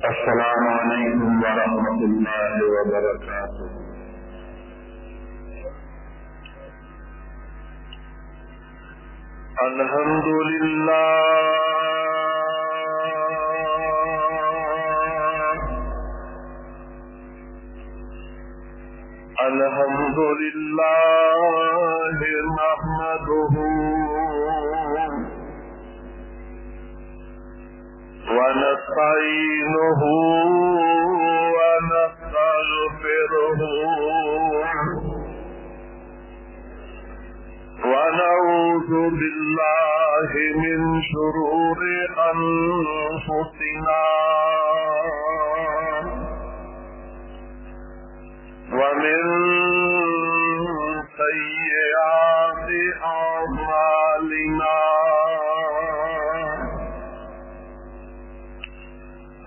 السلام علیکم ورحمۃ اللہ وبرکاتہ۔ الحمد للہ نحمدہ ونستعینہ ونستغفرہ ونعوذ باللہ من شرور انفسنا ومن سیئات اعمالنا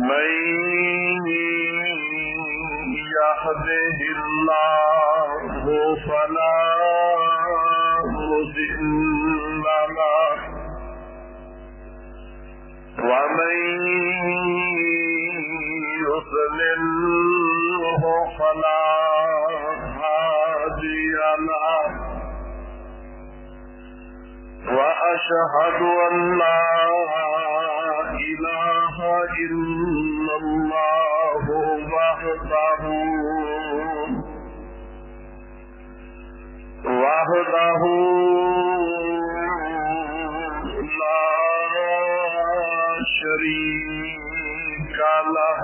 من يهده الله فلا مضل له ومن يضلله فلا هادي له وأشهد أن لا إله إلا الله وحده لا شريك له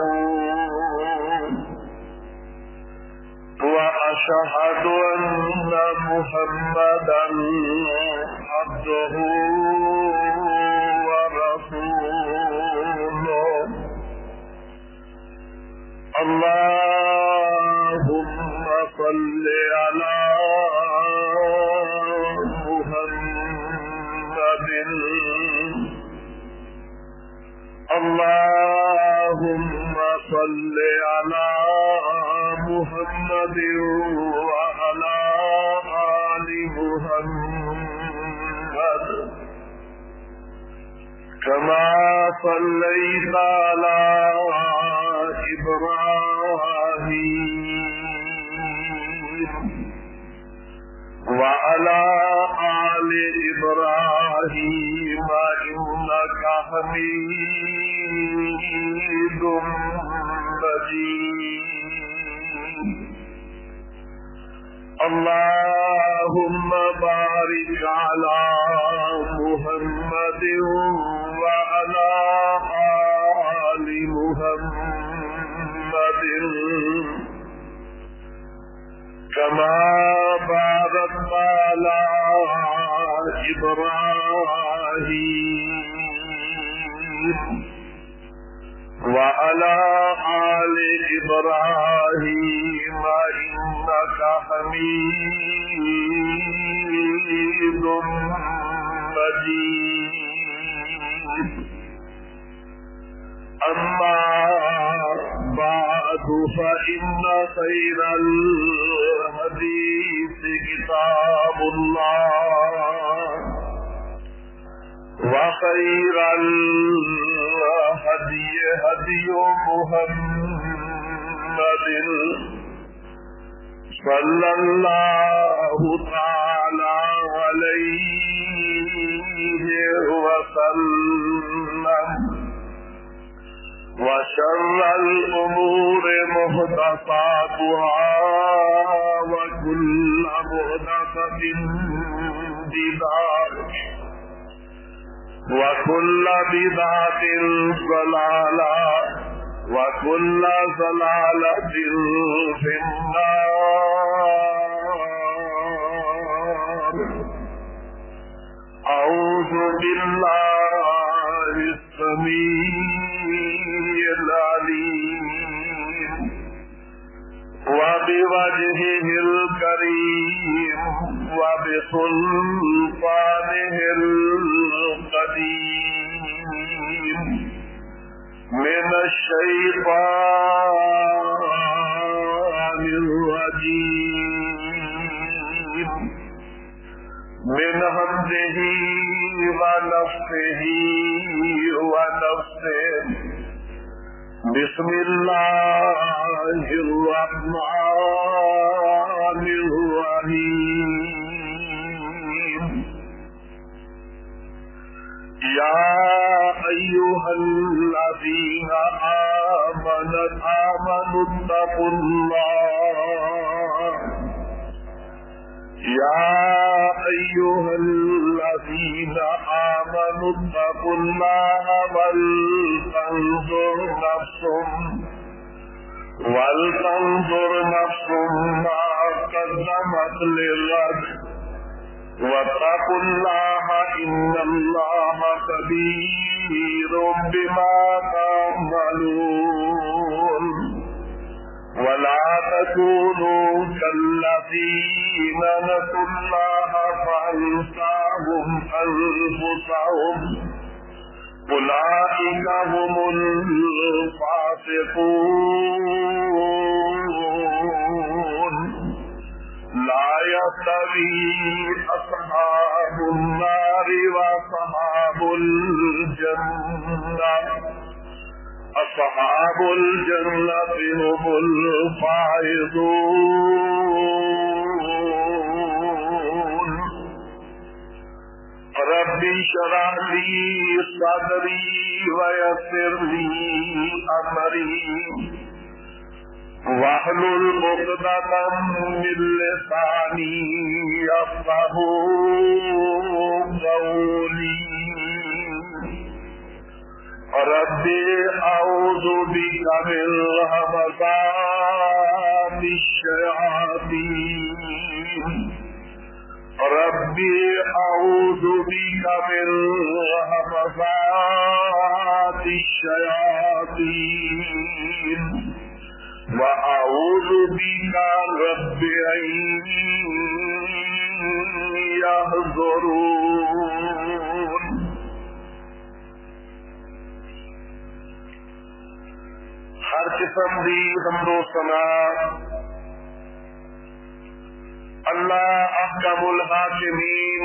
وأشهد أن محمدا عبده ورسوله اللهم صل على محمد اللهم صل على محمد وعلى آل محمد كما صليت على إبراهيم وعلى آل إبراهيم إنك حميد مجيد اللهم بارك على محمد وعلى آل محمد كما باركت على إبراهيم وعلى آل إبراهيم إنك حميد مجيد أما بعد فإن خير الحديث كتاب الله وخير الهدي هدي محمد صلى الله تعالى عليه وسلم وشر الأمور محدثاتها وكل محدثة بدعة وكل بدعة ضلالة وكل ضلالة في النار أعوذ بالله السميع العليم وبوجهه الكريم وبسلطانه القديم من الشيطان الرجيم من همزه ونفخه ونفثه بسم اللہ الرحمن الرحیم یا ایھا الذین آمنوا اتقوا اللہ یا ایھا الذین آمنوا اتقوا اللہ ولتنظر نفس ما قدمت لغد واتقوا اللہ ان اللہ خبیر بما تعملون ولا تكونوا كالذين نسوا الله فأنساهم أنفسهم أولئك هم الفاسقون لا يستوي أصحاب النار وأصحاب الجنة أصحاب الجنة هم الفائزون رب اشرح لي صدري ويسر لي أمري واحلل عقدة من لساني يفقهوا قولي رب اعوذ بك من همزات الشياطين رب اعوذ بك من همزات الشياطين واعوذ بك رب ان يحضرون ہر قسم دی حمد و ثنا اللہ احکم الحاکمین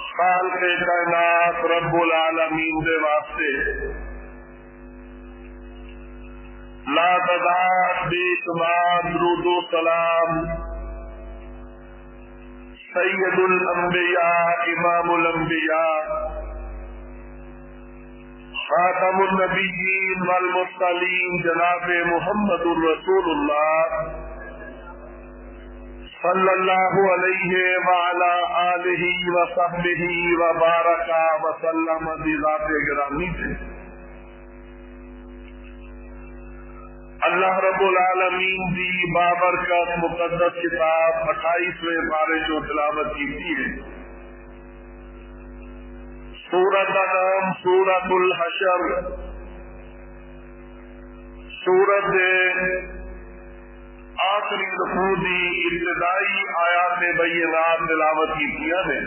خالق کائنات رب العالمین دے واسطے لا تعداد بے شمار درود و سلام سید الانبیاء امام الانبیاء خاتم النبیین والمرسلین جناب محمد الرسول اللہ صلی اللہ علیہ وعلا آلہ وصحبہ وبارک وسلم دی ذات گرامی سے اللہ رب العالمین دی بابرکت مقدس کتاب 28ویں پارے جو تلاوت کی ہے سورت کا نام سورت الحشر سورت آخری رکوع دی ابتدائی آیات بینات تلاوت کی ہے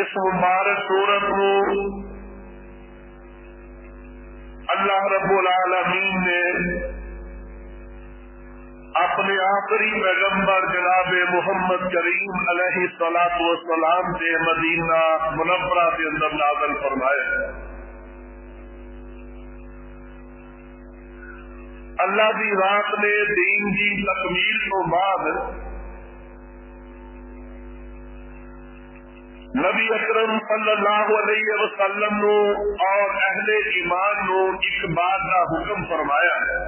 اس مبارک سورت کو اللہ رب العالمین نے اپنے آخری پیغمبر جناب محمد کریم علیہ الصلوۃ والسلام سے مدینہ منورہ کے اندر نازل فرمائے ہیں۔ اللہ کی رات نے دین کی تکمیل تو بعد نبی اکرم صلی اللہ علیہ وسلم نو اور اہل ایمان نو ایک بات کا حکم فرمایا ہے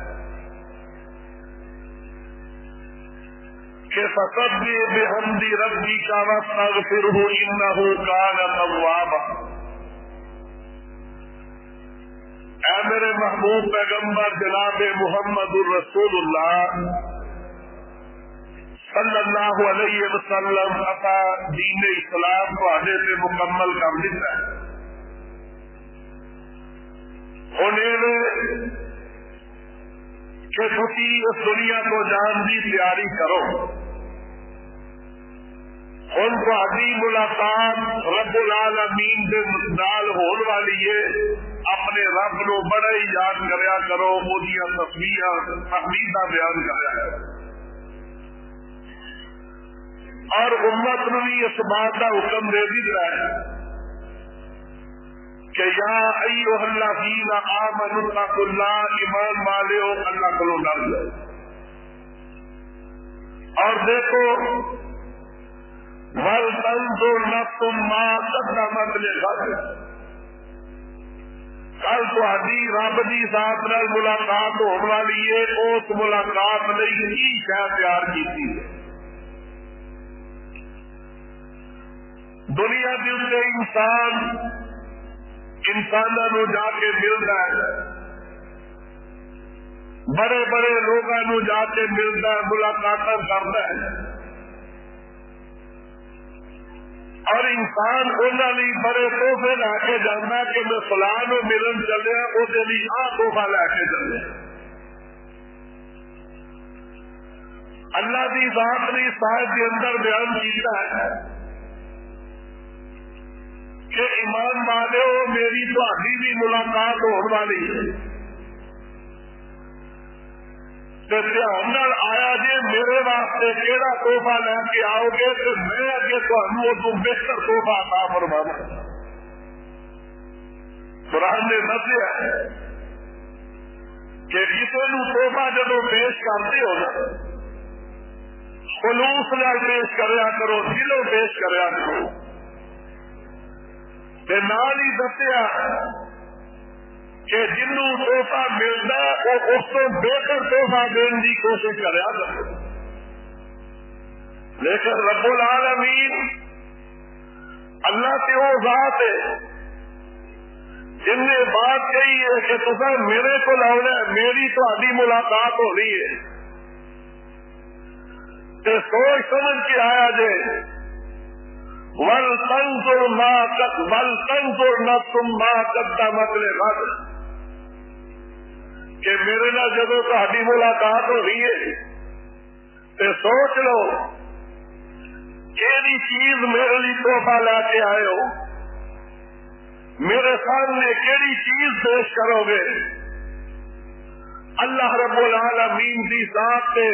کہ فسبح بحمد ربک واستغفرہ انہ کان توابا۔ اے میرے محبوب پیغمبر جناب محمد الرسول اللہ صلی اللہ علیہ وسلم عطا دین اسلام کو آگے سے مکمل کر دیتا ہے۔ انہیں کہ تسی اس دنیا کو جان دی تیاری کرو، ان کو عظیم ملاقات رب العالمین سے نال ہون والی ہے، اپنے رب نو بڑا ہی یاد کریا کرو، اودیاں تسبیحاں تحمیداں بیان کریا کرو، اور امت نو بھی اس بات کا حکم دے دیتا ہے کہ یا ایھا الذین آمنوا اتقوا اللہ، ایمان والو اللہ کو ڈر جاؤ۔ اور دیکھو وَلْتَنظُرْ نَفْسٌ مَا قَدَّمَتْ لِغَدٍ، کل تہاڈی رب دی ذات نال ملاقات ہونے والی ہے، اس ملاقات لئی کی شے تیار کیتی ہے۔ دنیا کے اتنے انسانوں نو جا کے ملتا ہے، بڑے بڑے لوگوں نو جا کے ملتا ہے، ملاقات کرتا ہے، اور انسان انہوں نے بڑے تحفے لے کے جانا کہ میں فلاں نو ملن چلیا، اسے بھی آ تحفہ لے کے چلے۔ اللہ کی ذات نے اس آیت کے اندر بیان کیا ہے کہ ایمان والو میری تہاڈی بھی ملاقات ہونے والی ہے، دھیان نال آیا جے میرے واسطے کیڑا تحفہ لے کے آؤ گے تو میں اگے تہانوں ادوں بہتر تحفہ عطا فرماواں۔ قرآن نے دسیا ہے کہ کسی نو تحفہ جدو پیش کرتے ہو نا، خلوص نال پیش کریا کرو، دلوں پیش کریا کرو، تے نال ہی دسیا کہ جنوں تحفہ ملتا ہے وہ اس کو بہتر تحفہ دینے کی کوشش کریا کرے۔ لیکن رب العالمین اللہ کے وہ ذات ہے جن نے بات کہی ہے کہ تساں میرے کو آنا ہے، میری تہاڈی ملاقات ہونی ہے، تے سوچ سمجھ کے آیا جے وَلْتَنظُرْ نَفْسٌ مَا قَدَّمَتْ لِغَدٍ، کہ میرے نال جدو تہاڈی ملاقات ہو رہی ہے تے سوچ لو کیڑی چیز میرے لیے تحفہ لے کے آئے ہو، میرے سامنے کیڑی چیز پیش کرو گے۔ اللہ رب العالمین کی ذات سے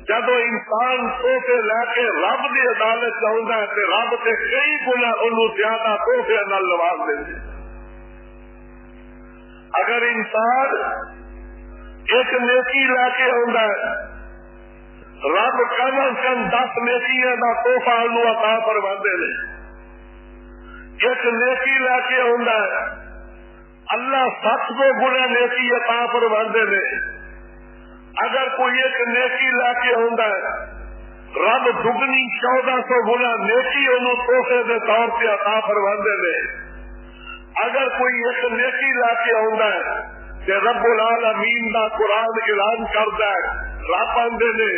جدو انسان تحفے لے کے رب کی عدالت چاہتا ہے تو رب سے کئی گنا انہوں زیادہ تحفے نال نواز دیں۔ اگر انسان ایک نیکی لے کے آتا ہے، رب کم از کم 10 نیکیاں کا تحفہ انہوں عطا فرماتے ہیں۔ ایک نیکی لے کے آتا ہے، اللہ 700 گنا نیکی عطا فرماتے ہیں۔ اگر کوئی ایک نیکی لے کے آتا ہے، رب دگنی 1400 گنا نیکی انہوں تحفے کے طور سے عطا فرماتے ہیں۔ اگر کوئی ایک نیکی لا کے آتا ہے کہ رب العالمین کا قرآن اعلان کرتا ہے، رب آندے نے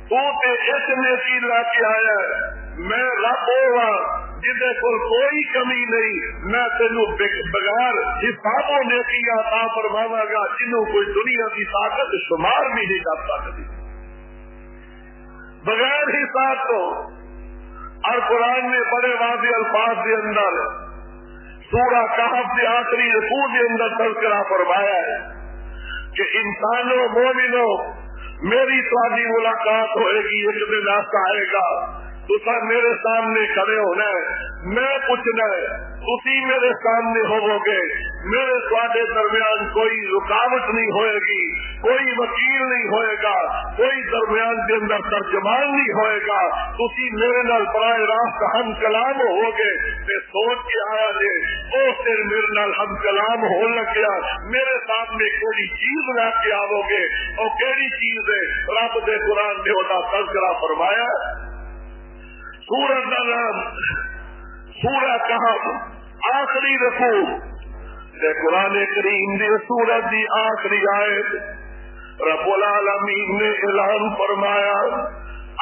تو تے ایک نیکی لا کے آیا ہے، میں رب ہوا جہدے کول کوئی کمی نہیں، میں تینوں بغیر حساب و نیکی عطا فرماواں گا جنہوں کوئی دنیا کی طاقت شمار بھی نہیں کر سکتی، بغیر حساب تو۔ اور قرآن نے بڑے واضح الفاظ کے اندر سورہ کہف کے آخری رکوع کے اندر تذکرہ فرمایا ہے کہ انسانوں مومنوں میری تہاڈی ملاقات ہوئے گی، ایک دن ایسا آئے گا تسا میرے سامنے کھڑے ہونا ہے، میں پوچھنا ہے، تسی میرے سامنے ہوو گے، میرے تواڈے درمیان کوئی رکاوٹ نہیں ہوئے گی، کوئی وکیل نہیں ہوئے گا، کوئی درمیان کے اندر ترجمان نہیں ہوئے گا، تسی میرے نال براہ راست ہم کلام ہوو گے۔ تے سوچ کے آیا جے او پھر میرے نال ہم کلام ہو لگیا، میرے سامنے کوئی چیز لے کے آو گے، او کیڑی چیز ہے؟ رب دے قرآن نے وہاں تذکرہ فرمایا، سورۃ کا نام سورہ کہف آخری رکوع تے قرآن کریم دی سورت دی آخری آیت رب العالمین نے اعلان فرمایا،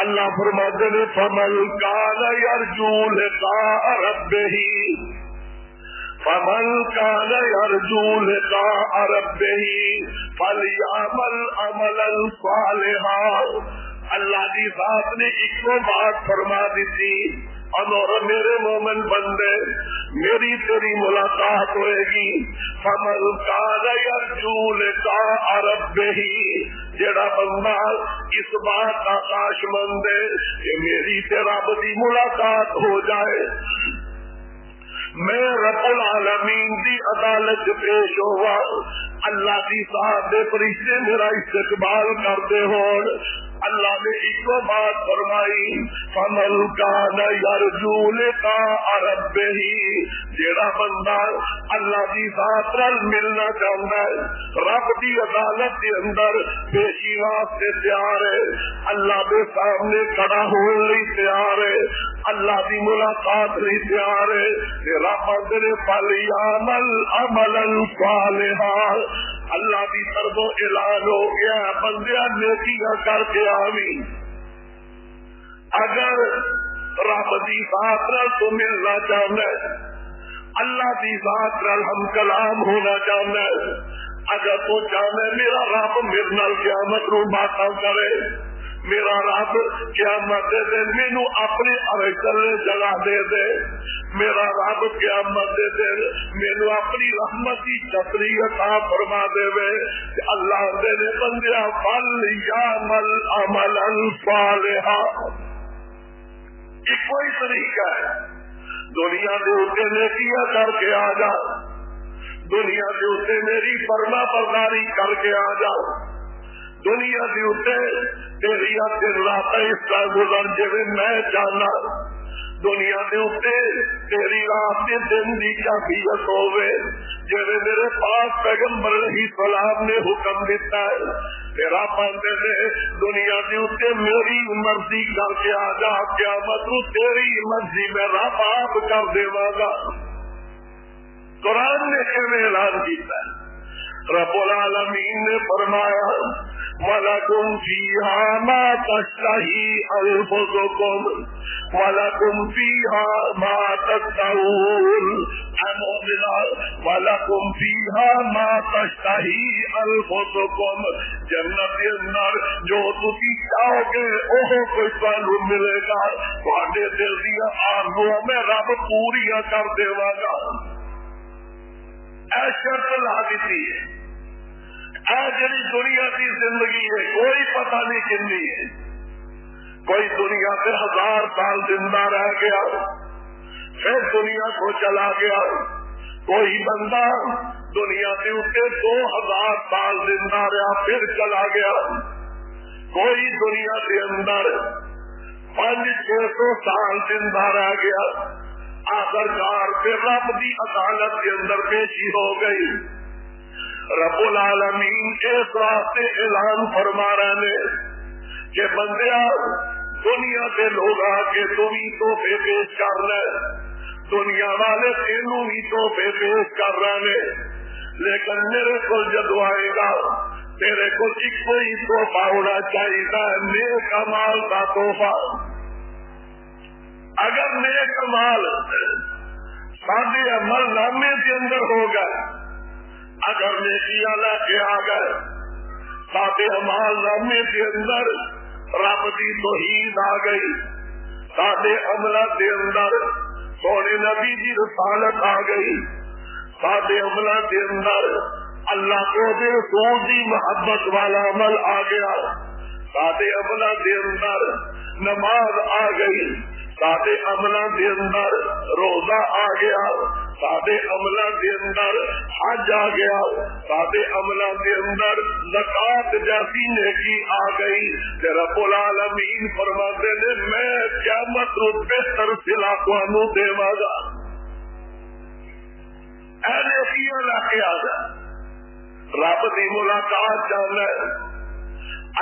اللہ فرماتے ہیں فَمَنْ كَانَ يَرْجُو لِقَاءَ رَبِّهِ فَمَنْ كَانَ يَرْجُو لِقَاءَ رَبِّهِ فَلْيَعْمَلْ عَمَلًا صَالِحًا۔ اللہ کی ذات نے ایک بات فرما دیتی، اور میرے مومن بندے میری تیری ملاقات ہوئے گی، فَمَنْ كَانَ يَرْجُو لِقَاءَ رَبِّهِ، جڑا بندہ اس بات کا خواہش مند ہے کہ میری تے رب دی ملاقات ہو جائے، میں رب العالمین دی عدالت پیش ہوا، اللہ دی ذات دے فرشتے میرا استقبال کرتے ہون، اللہ نے ایک بات فرمائی، فمن کان یرجو لقاء ربہ، جیڑا بندہ اللہ دی ذات نال ملنا چاہتا ہے، رب دی عدالت دے اندر پیشی واسطے تیار ہے، اللہ دے سامنے کھڑا ہونے لئی تیار ہے، اللہ دی ملاقات لئی تیار ہے، تے رب اندر فلیعمل عملا صالحا، اللہ دی طرفوں اعلان ہو گیا بندیا نیکیاں کر کے آوی۔ اگر رب دی ذات نال تو ملنا چاہنا ہے، اللہ دی ذات نال ہم کلام ہونا چاہنا ہے، اگر تو چاہنا ہے میرا رب میرے نال قیامت نو باتاں کرے، میرا رب قیامت دے دن مینو اپنے اویچل جگہ دے دے، میرا رب قیامت دے دن مینو اپنی رحمت کی چھتری عطا فرما دے وے، اللہ دے نے بندیا فلیعمل عملا صالحا۔ ایک کوئی طریقہ ہے، دنیا دے اوتے نیکیاں کر کے آ جا، دنیا دے اوتے میری فرما برداری کر کے آ جا، دنیا دے اوتے تیری دن رات اس طرح گزر جی میں چاہنا، دنیا دے اوتے تیری رات کے دن کی کیفیت ہوے جی میرے پاس پیغمبر علیہ السلام نے حکم دیتا ہے، تیرا بندے نے دنیا دے اوتے میری مرضی کر کے آ جا، قیامت نو تیری مرضی میں رب آپ کر دیواں گا۔ قرآن نے ایویں اعلان کیتا ہے، رب العالمین نے فرمایا وَلَكُمْ فِيهَا مَا تَشْتَهِي أَنفُسُكُمْ وَلَكُمْ فِيهَا مَا تَدَّعُونَ، اے مومنان وَلَكُمْ فِيهَا مَا تَشْتَهِي أَنفُسُكُمْ، جنت کے اندر جو تسی چاہو گے وہ کوئی تانوں ملے گا، تہاڈے دل دیاں آرزوئاں میں رب پوریاں کر دیواں گا۔ اے شرط لا دیتی ہے، اے جڑی دنیا کی زندگی ہے کوئی پتہ نہیں کنی ہے، کوئی دنیا سے 1000 سال زندہ رہ گیا پھر دنیا کو چلا گیا، کوئی بندہ دنیا کے اوپر 2000 سال زندہ رہا پھر چلا گیا، کوئی دنیا کے اندر 500-600 سال زندہ رہ گیا، آخرکار پھر رب کی عدالت کے اندر پیشی ہو گئی۔ رب العالمین اس واسطے اعلان فرما رہے ہیں کہ بندیا دنیا کے لوگ آ کے تم ہی تحفے پیش کر رہے، دنیا والے تینوں ہی تحفے پیش کر رہے ہیں، لیکن میرے کو جدو آئے گا تیرے کو کوئی تحفہ ہونا چاہیے، نیک اعمال کا تحفہ۔ اگر نیک اعمال سادے عمل نامے کے اندر ہو گئے، اگر نیکیاں لے کے آ گئے سادے عمل نامے کے اندر رب کی توحید آ گئی، سادے عملہ کے اندر سونے نبی کی رسالت آ گئی، سادے عملہ کے اندر اللہ کو رسول کی محبت والا عمل آ گیا، سادے عملہ کے اندر نماز آ گئی، سادے عملہ کے اندر روزہ آ گیا، سادے عملہ کے اندر حج آ گیا، سادے عملہ کے اندر زکات جیسی نیکی آ گئی، رب العالمین فرماتے نے میں قیامت رو بہتر صلہ تانوں دیواں گا۔ اے نیکیاں لا کے آ جا، رب کی ملاقات چاہنا ہے،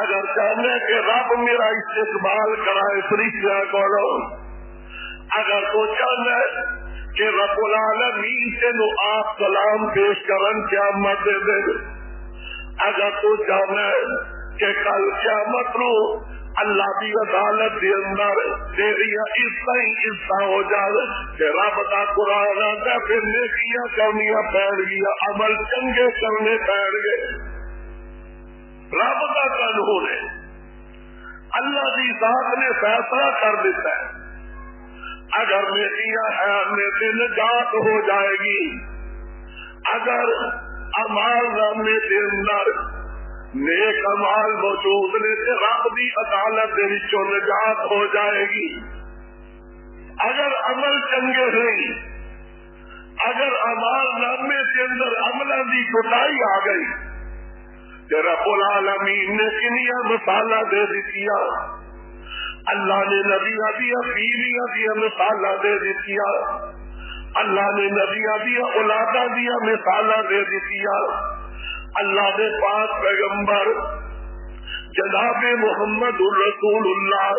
اگر چاہنا ہے کہ رب میرا استقبال کرائے فرشتیاں کولو، اگر تو چاہنا ہے کہ رب العالمین تینوں آپ سلام پیش کرن قیامت دے دے، اگر تو چاہنا ہے کہ کل قیامت نو اللہ کی عدالت کے اندر تیری عزت ہو جائے کہ رب کا قرآن آتا پھر نیکیاں کرنیاں پڑ گیا، عمل چنگے کرنے پڑ گئے، رب کا قانون ہے، اللہ کی ذات نے فیصلہ کر دیتا ہے، اگر نیکیاں ہیں میں سے نجات ہو جائے گی، اگر اعمال نامے کے اندر نیک اعمال موجود نے تو رب کی عدالت کے وچوں نجات ہو جائے گی، اگر عمل چنگے نہیں اندر عملہ دی کوتاہی آ گئی کہ رب العالمین نے کنیا مثالہ دے دیا، اللہ نے نبیاں دیا بیویاں دیا مثالہ دے دیا، اللہ نے نبیاں دیا اولاداں دیا مثالہ دے دیا، اللہ نے پاک پیغمبر جناب محمد الرسول اللہ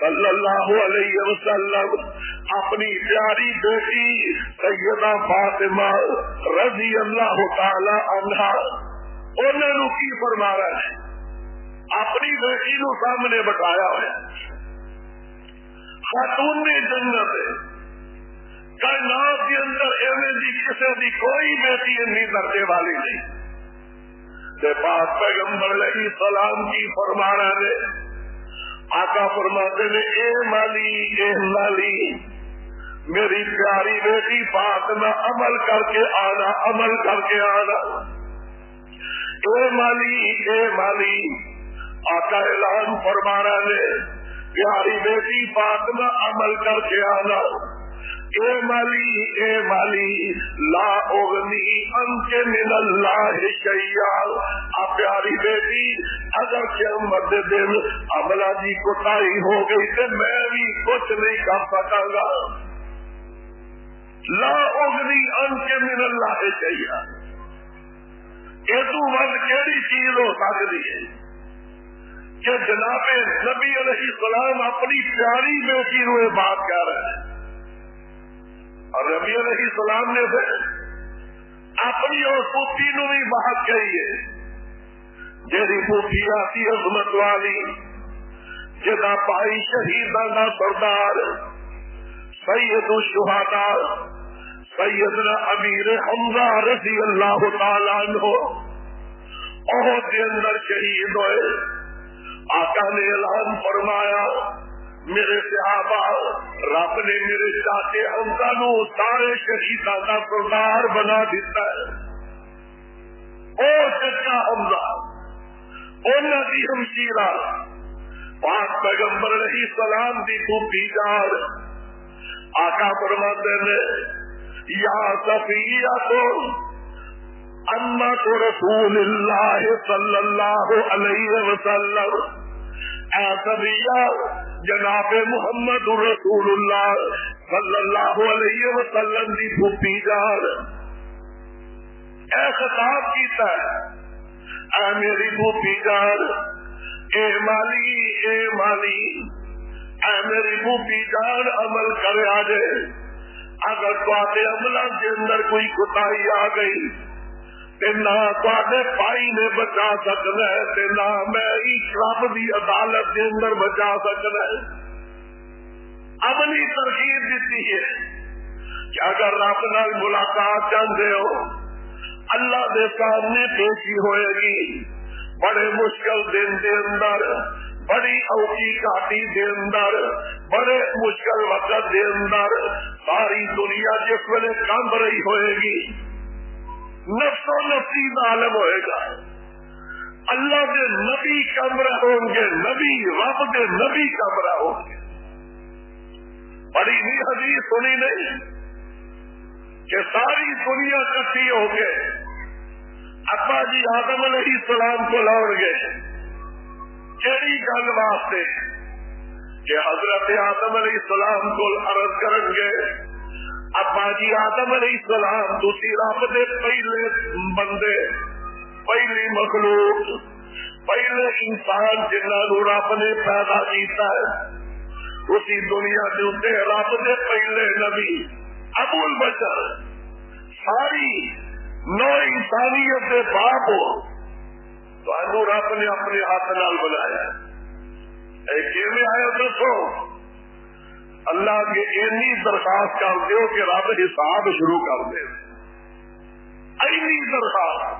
صلی اللہ علیہ وسلم اپنی پیاری بیٹی سیدہ فاطمہ رضی اللہ تعالی عنہا انہوں کی فرما رہا ہے، اپنی بیٹی نو سامنے بٹھایا ہے، خاتون جنت کائنات کے اندر ایویں دی کسی دی کوئی بیٹی اتنی درجے والی نہیں، تے پاک پیغمبر علیہ السلام کی فرما رہے نے، آقا فرماتے نے اے مالی میری پیاری بیٹی فاطمہ عمل کر کے آنا، عمل کر کے آنا، اے مالی آقا اعلان فرما رہے نے پیاری بیٹی فاطمہ عمل کر کے آنا، اے مالی لا اغنی انک من اللہ شیئا، پیاری بیٹی اگر قیامت دے دن عملہ دی کوتاہی ہو گئی تو میں بھی کچھ نہیں کر سکاں گا، لا اغنی انک من اللہ شیئا، یہ تو ود کیڑی چیز ہو سکتی ہے کہ جناب نبی علیہ السلام اپنی پیاری بیٹی نو یہ بات کہہ رہے ہیں، اور نبی علیہ السلام نے پھر اپنی اور پوتی نو بھی بات کہی ہے، جیڑی پوتی آتی عظمت والی جدا پائی شہیداں دا سردار سید الشہداء سیدنا امیر حمزہ رضی اللہ تعالیٰ عنہ احد کے اندر شہید ہوئے، آقا نے اعلان فرمایا میرے صحابہ رب نے میرے چاچے حمزہ نو سارے شہیداں دا سردار بنا دیتا ہے، او چچا حمزہ انہاں دی ہمشیرہ پاک پیغمبر علیہ السلام دی پھوپھی جان آقا فرماتے نے یا صفیہ تو اما تو رسول اللہ صلی اللہ علیہ وسلم، اے صفیہ جناب محمد رسول اللہ صلی اللہ علیہ وسلم دی پھوپھی جان، اے خطاب کیتا ہے اے میری پھوپھی جان، اے مالی اے میری پھوپھی جان عمل کرے آجے، اگر تواڈے عملاں کے اندر کوئی کوتاہی آ گئی تے نہ تواڈے پائی نے بچا سکنا ہے تے نہ میں اس رب دی عدالت کے اندر بچا سکنا ہے، اپنی ترغیب دیتی ہے کہ اگر رب نال ملاقات چاہتے ہو اللہ دے سامنے پیشی ہوئے گی، بڑے مشکل دن دے اندر بڑی اوکی گھاٹی دے اندر بڑے مشکل وقت دے اندر ساری دنیا جس ویلے کانپ رہی ہوئے گی، نفس و نفسی عالم ہوئے گا، اللہ کے نبی کمرہ ہوں گے، نبی رب کے نبی کمرہ ہوں گے، بڑی ہی حدیث سنی نہیں کہ ساری دنیا کٹھی ہو کے ابا جی آدم علیہ السلام کو لوٹ گئے، کیڑی گل واسطے کہ حضرت آدم علیہ السلام کو عرض کرن گے ابا جی آدم علیہ السلام تسی رب دے پہلے بندے، پہلی مخلوق، پہلے انسان جنہاں نو رب نے پیدا کیتا ہے، اسی دنیا کے اوپر رب دے پہلے نبی ابو البشر ساری نو انسانیت کے باپ ہو تو رب نے اپنے ہاتھ نال بنایا، کیویں آئے دسو؟ اللہ کے اینی درخواست کر دیو کہ رب حساب شروع کر دے، اینی درخواست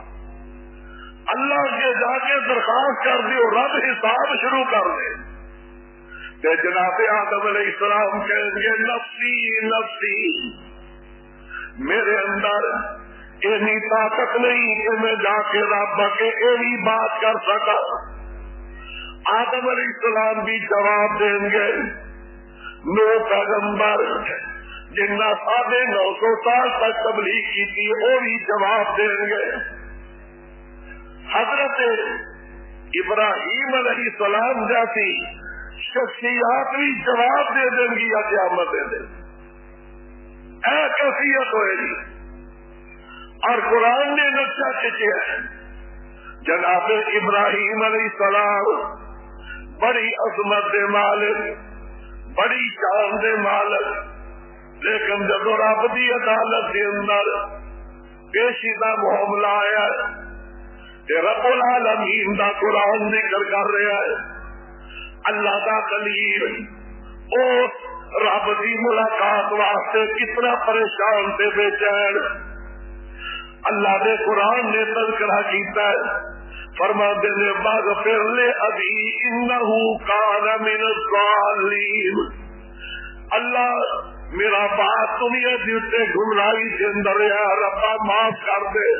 اللہ کے جا کے درخواست کر دیو رب حساب شروع کر دے، کہ جناب آدم علیہ السلام کہیں گے نفسی نفسی، میرے اندر اتنی طاقت نہیں کہ میں جا کے رب کے ایسی بات کر سکا، آدم علیہ السلام بھی جواب دیں گے، نو پیغمبر جنہ 950 سال تک تبلیغ کی تھی وہ بھی جواب دیں گے. حضرت ابراہیم علیہ السلام جیسی شخصیات بھی جواب دے دیں گی یا قیامت دے دیں. اے کیفیت ہوئے گی. اور قرآن نے نقشہ کھینچا ہے. جناب ابراہیم علیہ السلام بڑی عظمت دے مالک، بڑی شان دے مالک، لیکن جب رب دی عدالت کے اندر پیشی دا معاملہ آیا کہ رب العالمین دا قرآن ذکر کر رہا ہے. اللہ دا خلیل اس رب دی ملاقات واسطے کتنا پریشان تے بے چین. اللہ دے قرآن نے تذکرہ کیتا ہے، فرماتے ہیں بغفر لے ابھی انہ کان من الضالین. اللہ میرا باپ دنیا جیتے گمراہی کے اندر ہے، ربا معاف کر دے.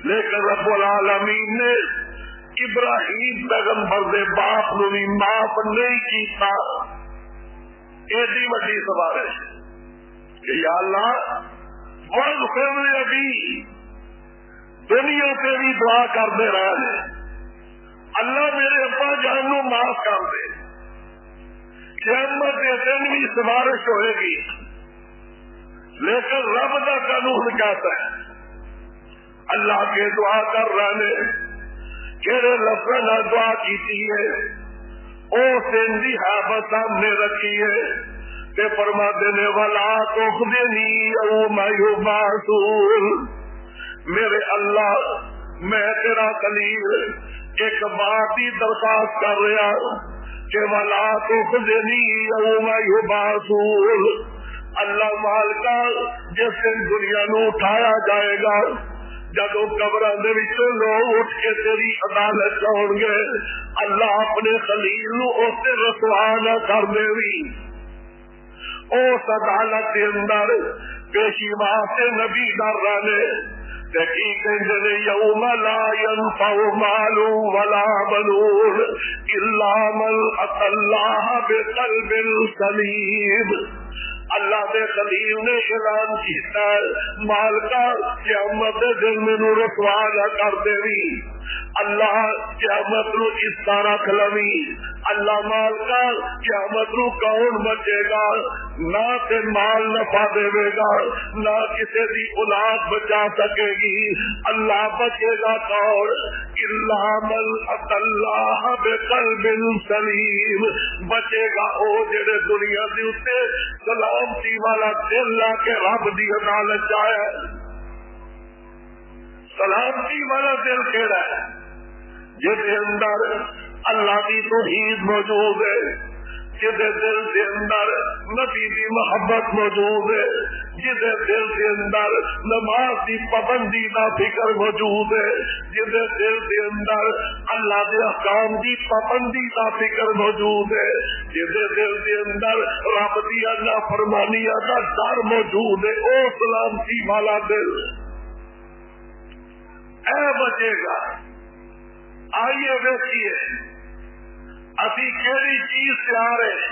لیکن رب العالمین نے ابراہیم پیغمبر دے باپ نو بھی معاف نہیں کیتا. ایڈی وڈی سفارش کہ یا اللہ بغفر لے ابھی، دنیا سے بھی دعا کرتے رہے اللہ میرے ابا جان نو معاف کر دے. قیامت کے دن بھی سفارش ہوئے گی، لیکن رب کا قانون کہتا ہے اللہ کے دعا کر رہے کہڑے لفظ نہ دعا کی ہے اس دن کی حافظ سامنے رکھی ہے کہ فرما دینے والا تو خدنی یوم یبعثون. میرے اللہ میں تیرا خلیل ایک بات ہی درخواست کر رہا کہ ولا تخزنی یوم یبعثون. اللہ مالکا جس دن دنیا نو اٹھایا جائے گا، جدو قبراں دے وچوں لوگ اٹھ کے تیری عدالت آؤ گے، اللہ اپنے خلیل نو اس سے رسوا نہ کر دے وی. اس عدالت کے اندر پیشی واسطے نبی ڈر رہے یوم لا ينفع مال ولا بنون الا من اتى الله بقلب سلیم. اللہ دے خلیل نے اعلان کیتا مالکا قیامت دے دن مینوں رسوا نہ کر دیوی. اللہ قیامت نو اس طرح رکھ لوی. اللہ مالکا قیامت نو کون بچے گا؟ نہ تے مال نفع دے گا، نہ کسی دی اولاد بچا سکے گی. اللہ بچے گا کون؟ الا من اتى الله بقلب سلیم. بچے گا او جڑے دنیا دے اوتے سلامتی والا دل لا کے رب دی عدالت آیا. سلامتی والا دل کیڑا ہے؟ جس اندر اللہ کی توحید موجود ہے، جس دل کے اندر نبی کی محبت موجود ہے، جس دل کے اندر نماز کی پابندی کا فکر موجود ہے، جس دل کے اندر اللہ کے احکام کی پابندی کا فکر موجود ہے، جس دل کے اندر رب کی نافرمانیاں کا ڈر موجود ہے، او سلامتی والا دل اے بچے گا. آئیے دیکھیے اسی کیڑی چیز سے آ رہے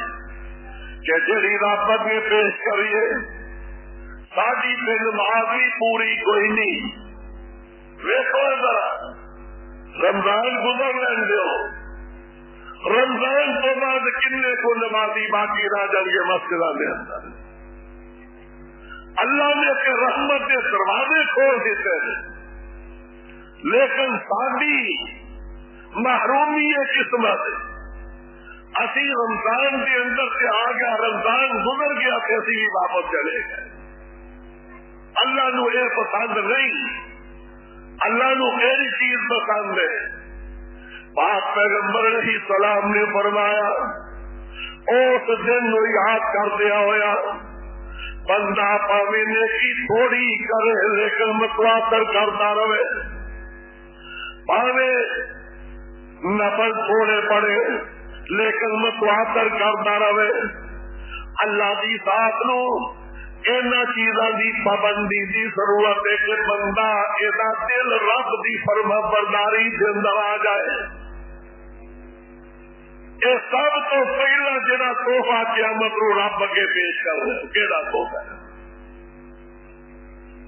کہ جڑی رب نے پیش کریے ساری پہ نماز بھی پوری کوئی نہیں. ویکو ذرا رمضان گزر لین دو، رمضان تو بعد کنے کو نمازی باقی رہ جائیں گے مسجدوں کے اندر. اللہ نے کہ رحمت کے دروازے کھول دیتے ہیں، لیکن ساری محرومی قسمت اسی رمضان کے اندر سے آ گیا، رمضان گزر گیا کہ اسی بھی واپس چلے گئے. اللہ نو یہ پسند نہیں، اللہ نو ایسی چیز پسند ہے. پاک پیغمبر علیہ السلام نے فرمایا اس دن نو یاد کردیا ہویا بندہ پاوے نیکی تھوڑی کرے لیکن متواتر کرتا رہے، پاوے نفل تھوڑے پڑے لیکن متواتر کرتا رہے. اللہ کی ذات نو ان چیزاں دی پابندی دی ضرورت ہے کہ بندہ یہ دل رب دی فرما برداری کے اندر آ جائے. یہ سب تو پہلا جڑا تحفہ قیامت نو رب اگے پیش کر رہا ہے کیڑا تحفہ ہے؟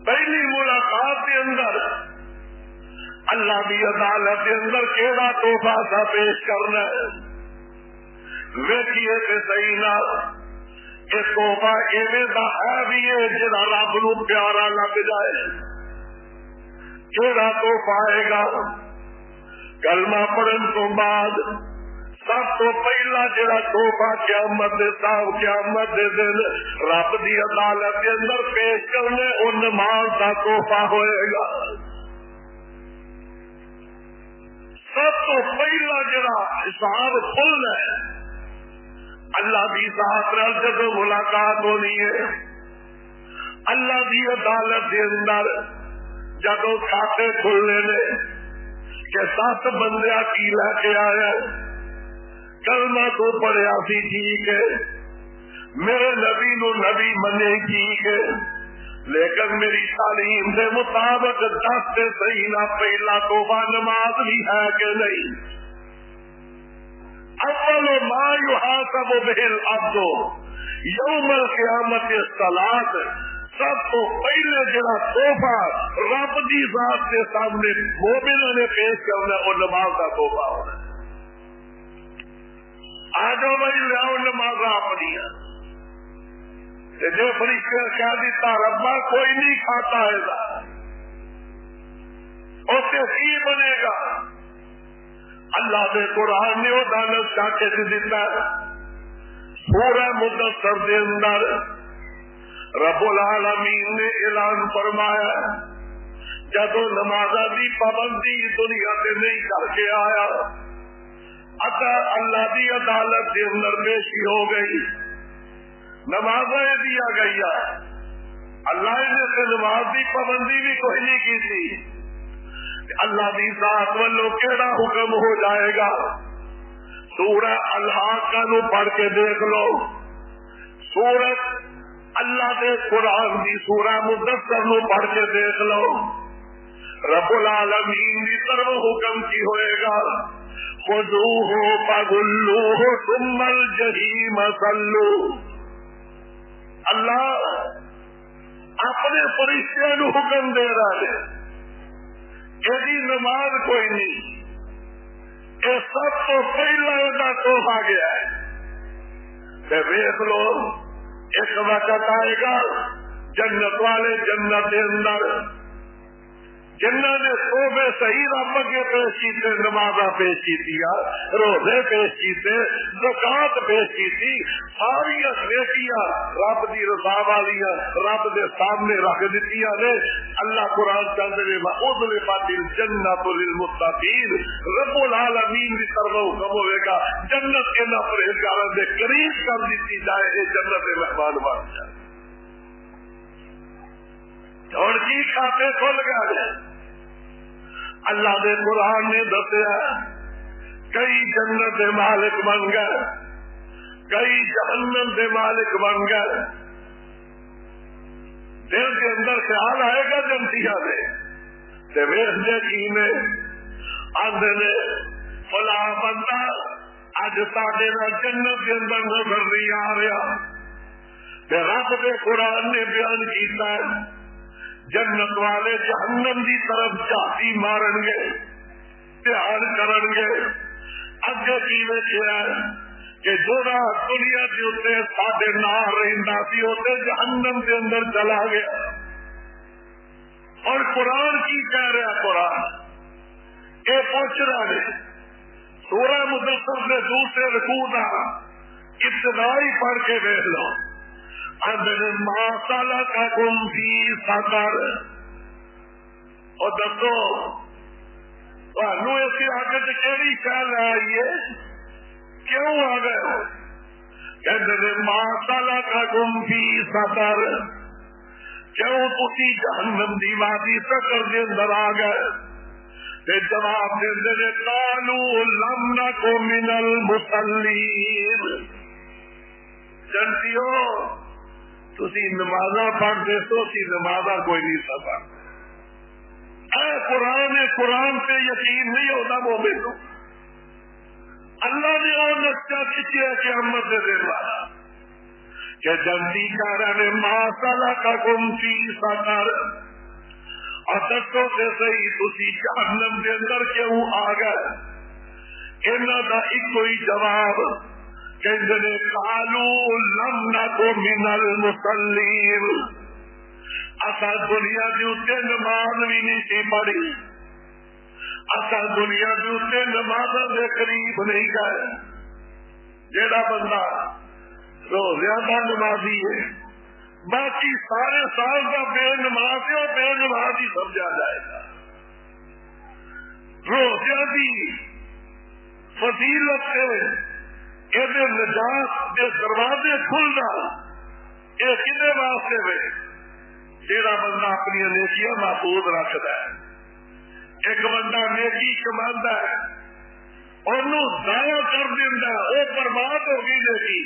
پہلی ملاقات کے اندر اللہ کی عدالت کے اندر کیڑا تحفہ تھا پیش کرنا ہے؟ ویکھیے تے صحیح نہ یہ تحفہ ایویں دا ہے بھی ہے جڑا رب نو پیارا لگ جائے. کیڑا تحفہ آئے گا؟ کلمہ پڑھن تو بعد سب تو پہلا جڑا تحفہ قیامت دے دن رب دی عدالت کے اندر پیش کرنے وہ نماز کا تحفہ ہوئے گا. سب تو پہلا جڑا حساب کھلنا ہے اللہ دی ذات نال جدوں ملاقات ہونی ہے اللہ دی عدالت کے اندر جدوں کھاتے کھلنے نے کہ 7 بندیاں کی لے کے آیا کلمہ تو پڑھیا سی ٹھیک ہے میرے نبی نو نبی منے ٹھیک ہے لیکن میری تعلیم کے مطابق 10 سے صحیح نہ پہلا تحفہ نماز بھی ہے کہ نہیں. اول ما یحاسب به العبد یوم القیامت الصلاۃ سب تو پہلے جڑا تحفہ رب دی ذات کے سامنے مومنوں نے پیش کرنا وہ نماز کا تحفہ ہونا ہے. آجو بھائی لیاؤ نماز اپنی جی فرشتے کہہ دیتا ربا کوئی نہیں کھاتا ہے اسے کی بنے گا؟ اللہ کے قرآن نے وہ دانت چاہتے سے دیتا ہے سورہ مدثر کے اندر رب العالمین نے اعلان فرمایا جدو نمازاں دی پابندی دنیا سے نہیں کر کے آیا اتا اللہ دی عدالت کے اندر پیشی ہو گئی نمازیں دیا گئی اللہ نے سے نماز دی پابندی بھی کوئی نہیں کی تھی. اللہ دی ذات والوں کیڑا حکم ہو جائے گا؟ سورہ الحاقہ نو پڑھ کے دیکھ لو سورت اللہ دے قرآن دی سورہ مدثر نو پڑھ کے دیکھ لو رب العالمین دی طرف حکم کی ہوئے گا خذوہ فغلوہ ثم الجحیم صلوا. اللہ اپنے فرشتوں نو حکم دے رہا ہے یہ نماز کوئی نہیں یہ سب تو پہلا یہ تحفہ گیا ہے. دیکھ لو ایک وقت آئے گا جنت والے جنت کے اندر جنہوں نے توبے صحیح رب کے پیش کیتے نمازاں پیش کی روزے پیش کیتے زکات پیش کی ساری نیکیاں رب دی رضا والیاں رب دے سامنے رکھ دتیاں نے. اللہ قرآن چاہتے ہیں وَأُزْلِفَتِ الْجَنَّةُ لِلْمُتَّقِينَ رب العالمین کی طرف حکم ہوئے گا جنت کے نہ پرہیزگاروں کے قریب کر دیتی جائے یہ جنت مہمان بن جائے. اور کی کھاتے کھل گئے اللہ دے قرآن نے دسیا کئی جنت دے مالک بن گئے کئی جہنم دے مالک بن گئے. دل کے اندر خیال آئے گا جنتیاں نے ویخ دے کی نے آدھے نے فلاں بندہ اج ساڈے نال جنت کے اندر نظر نہیں آ رہا. رب دے قرآن نے بیان کیتا ہے جنت والے جہنم دی طرف جاتی مارن گے دھیان کرن گے اگے کی ویکھیا کہ جوڑا دنیا کے اتنے ساڈے نال رہندا سی اوتے جہنم کے اندر چلا گیا. اور قرآن کی کہہ رہا قرآن یہ پوچھ رہا ہے سورہ مدثر کے دوسرے رکوع دا ابتدائی پڑھ کے دیکھ لو ما سلککم فی سقر اور دسو تانوں اس آگے کیڑی خیال آئی ہے کیوں آ گئے ہو کہتے ما سلککم فی سقر کیوں تسی جہنم دی وادی سقر دے اندر آ گئے تے جواب دیندے نے قالوا لم نکن من المصلین. جنتیو تسی نمازاں پڑھتے تو سی نمازاں کوئی نہیں سکتا. اے قرآن سے یقین نہیں ہوتا مومن کو اللہ نے وہ نقشہ کھینچا قیامت کے دن والا کہ جنتی کہہ رہے ماں سالا کا گم فی سقر، اور دسو کہ صحیح تسی جہنم کے اندر کیوں آ گئے؟ انہاں دا ایک ہی جواب کہندے نے قالوا لم نک من المصلین، اساں دنیا دے اوتے نماز بھی نہیں سی پڑھی، اساں دنیا دے اوتے نمازاں دے قریب نہیں گئے۔ جیڑا بندہ روزیاں دا نمازی ہے باقی سارے سال کا بے نماز ہے، بے نماز ہی سمجھا جائے گا۔ روزیاں دی فضیلت ہے یہ نجات دے دروازے کھلنا، یہ کدے واسطے وے؟ جیڑا بندہ اپنی نیکیاں محفوظ رکھتا ہے، ایک بندہ نیکی کماندا ہے انہوں ضائع کر دینا، وہ برباد ہوگی نیکی،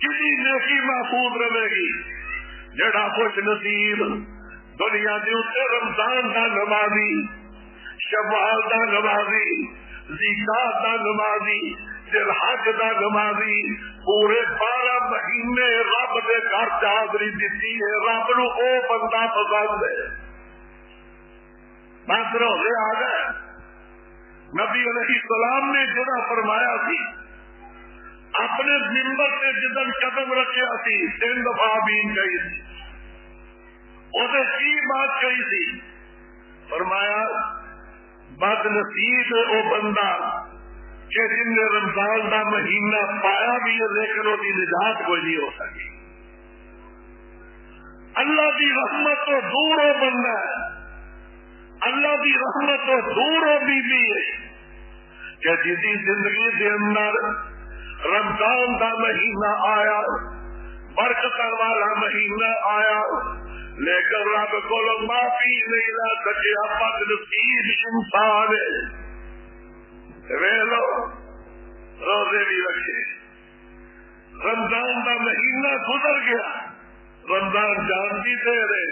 کسی نیکی محفوظ رہے گی۔ جڑا خوش نصیب دنیا دے اوتے رمضان دا نمازی، شوال دا نمازی، زکات دا نمازی، ذل حج دا نمازی، پورے 12 مہینے رب دے گھر حاضری دیتی ہے، رب نو او بندہ پسند ہے۔ بس روزے آ گئے، نبی علیہ السلام نے جڑا فرمایا سی اپنے ممبر سے جدن قدم رکھیا سی 3 دفعہ بین گئی تھی، اسے کی بات کہی تھی؟ فرمایا بد نصیب وہ بندہ کہ جن نے رمضان کا مہینہ پایا بھی ہے لیکن وہ نجات کوئی نہیں ہو سکی۔ اللہ کی رحمت تو دور ہو بندہ ہے، اللہ کی رحمت تو دور ہو بی ہے کہ جس زندگی کے اندر رمضان کا مہینہ آیا، برکت والا مہینہ آیا، لیکن رب کو معافی نہیں لا سکیا، بد نصیب انسان ویلو روزے بھی رکھے، رمضان کا مہینہ گزر گیا، رمضان جانتی دے رہے،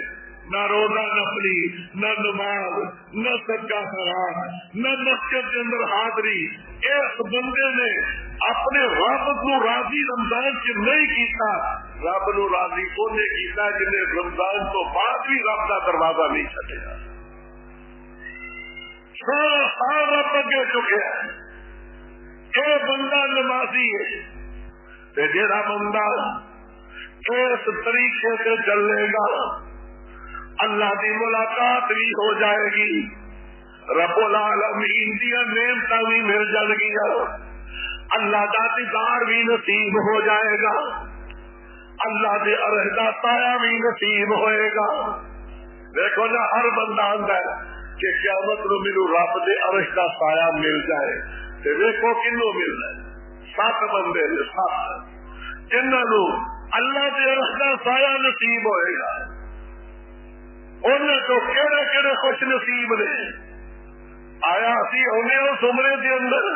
نہ روزہ نفلی، نہ نماز، نہ صدقہ خیرات، نہ مسجد کے اندر حاضری۔ اس بندے نے اپنے رب کو راضی رمضان سے نہیں کیتا، رب نو راضی کونے کیتا جنہیں رمضان تو بعد بھی رب کا دروازہ نہیں چھٹیا، سارا سال رب اگے چکے ہیں۔ اے بندہ نمازی ہے، جیڑا بندہ اس طریقے سے چلے گا اللہ کی ملاقات بھی ہو جائے گی، رب العالمین دیا نعمتاں بھی مل جان گیا، اللہ کا دیدار بھی نصیب ہو جائے گا، اللہ کے عرش کا سایہ بھی نصیب ہوئے گا۔ دیکھو نا ہر بندہ آندا ہے کہ قیامت نو مینوں رب دے عرش کا سایہ مل جائے، تے دیکھو کنوں ملنا ہے؟ 7 بندے نے 7 جنہاں نو اللہ دے عرش کا سایہ نصیب ہوئے گا۔ انہاں تو کہڑے کہڑے خوش نصیب نے؟ آیا سی انہیں اس عمرے دے اندر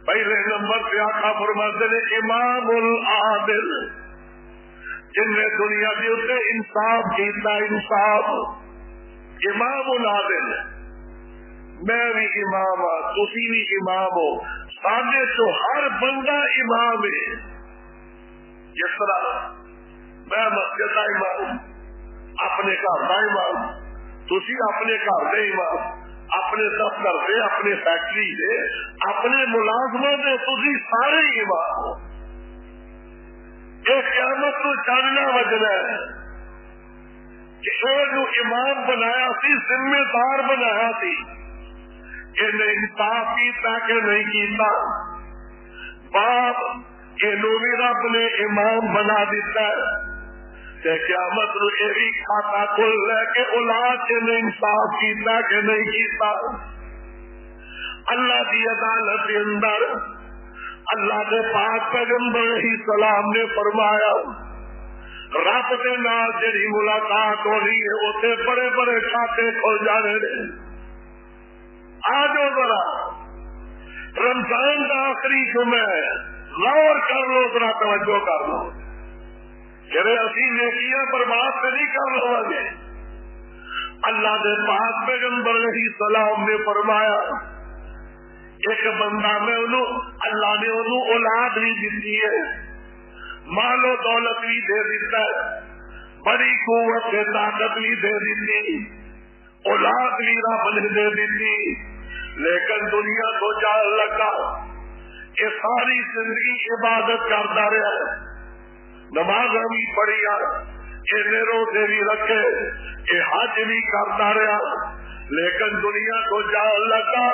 پہلے نمبر پہ آقا فرماتے نے امام العادل، جن نے دنیا کے اتنے انصاف کیتا، انصاف، امام العادل۔ میں بھی امام ہاں، تسی بھی امام ہو، سامنے تو ہر بندہ امام ہے۔ جس طرح میں مسجد کا امام، اپنے گھر کا امام، تسی اپنے گھر کے امام، اپنے دفتر سے، اپنے فیکٹری سے، اپنے ملازموں سے، تسی سارے امام ہو۔ ایک قیامت کو جاننا وجنا ہے کہ یہ امام بنایا سی، ذمہ دار بنایا سی، انہیں انصاف کیتا کہ نہیں کیتا؟ باپ انہوں بھی رب نے امام بنا دیتا ہے کہ قیامت نو یہ بھی کھاتا کھل لے کہ اولاد نے انصاف کیتا کہ نہیں کیتا۔ اللہ کی عدالت کے اندر اللہ کے پاک پیغمبر علیہ السلام نے فرمایا رب کے نال جڑی ملاقات ہونی ہے اسے بڑے بڑے کھاتے کھل جانے نے۔ آ جاؤ ذرا، رمضان کا آخری جمعہ ہے، غور کر لو، ذرا توجہ کر لو، جرے اسی نیکیاں برباد سے نہیں کر لو گے۔ اللہ کے پاک پیغمبر علیہ السلام نے فرمایا ایک بندہ میں انہوں اللہ نے انہوں اولاد بھی دیتی ہے، مال و دولت بھی دے دیتا ہے، بڑی قوت سے طاقت بھی دے دیتی، اولاد بھی رب نے دے دیتی، لیکن دنیا کو جان لگا کہ ساری زندگی عبادت کرتا رہا، نماز بھی پڑھیا، یہ روزے بھی رکھے، یہ حج بھی کرتا رہا، لیکن دنیا کو جان لگا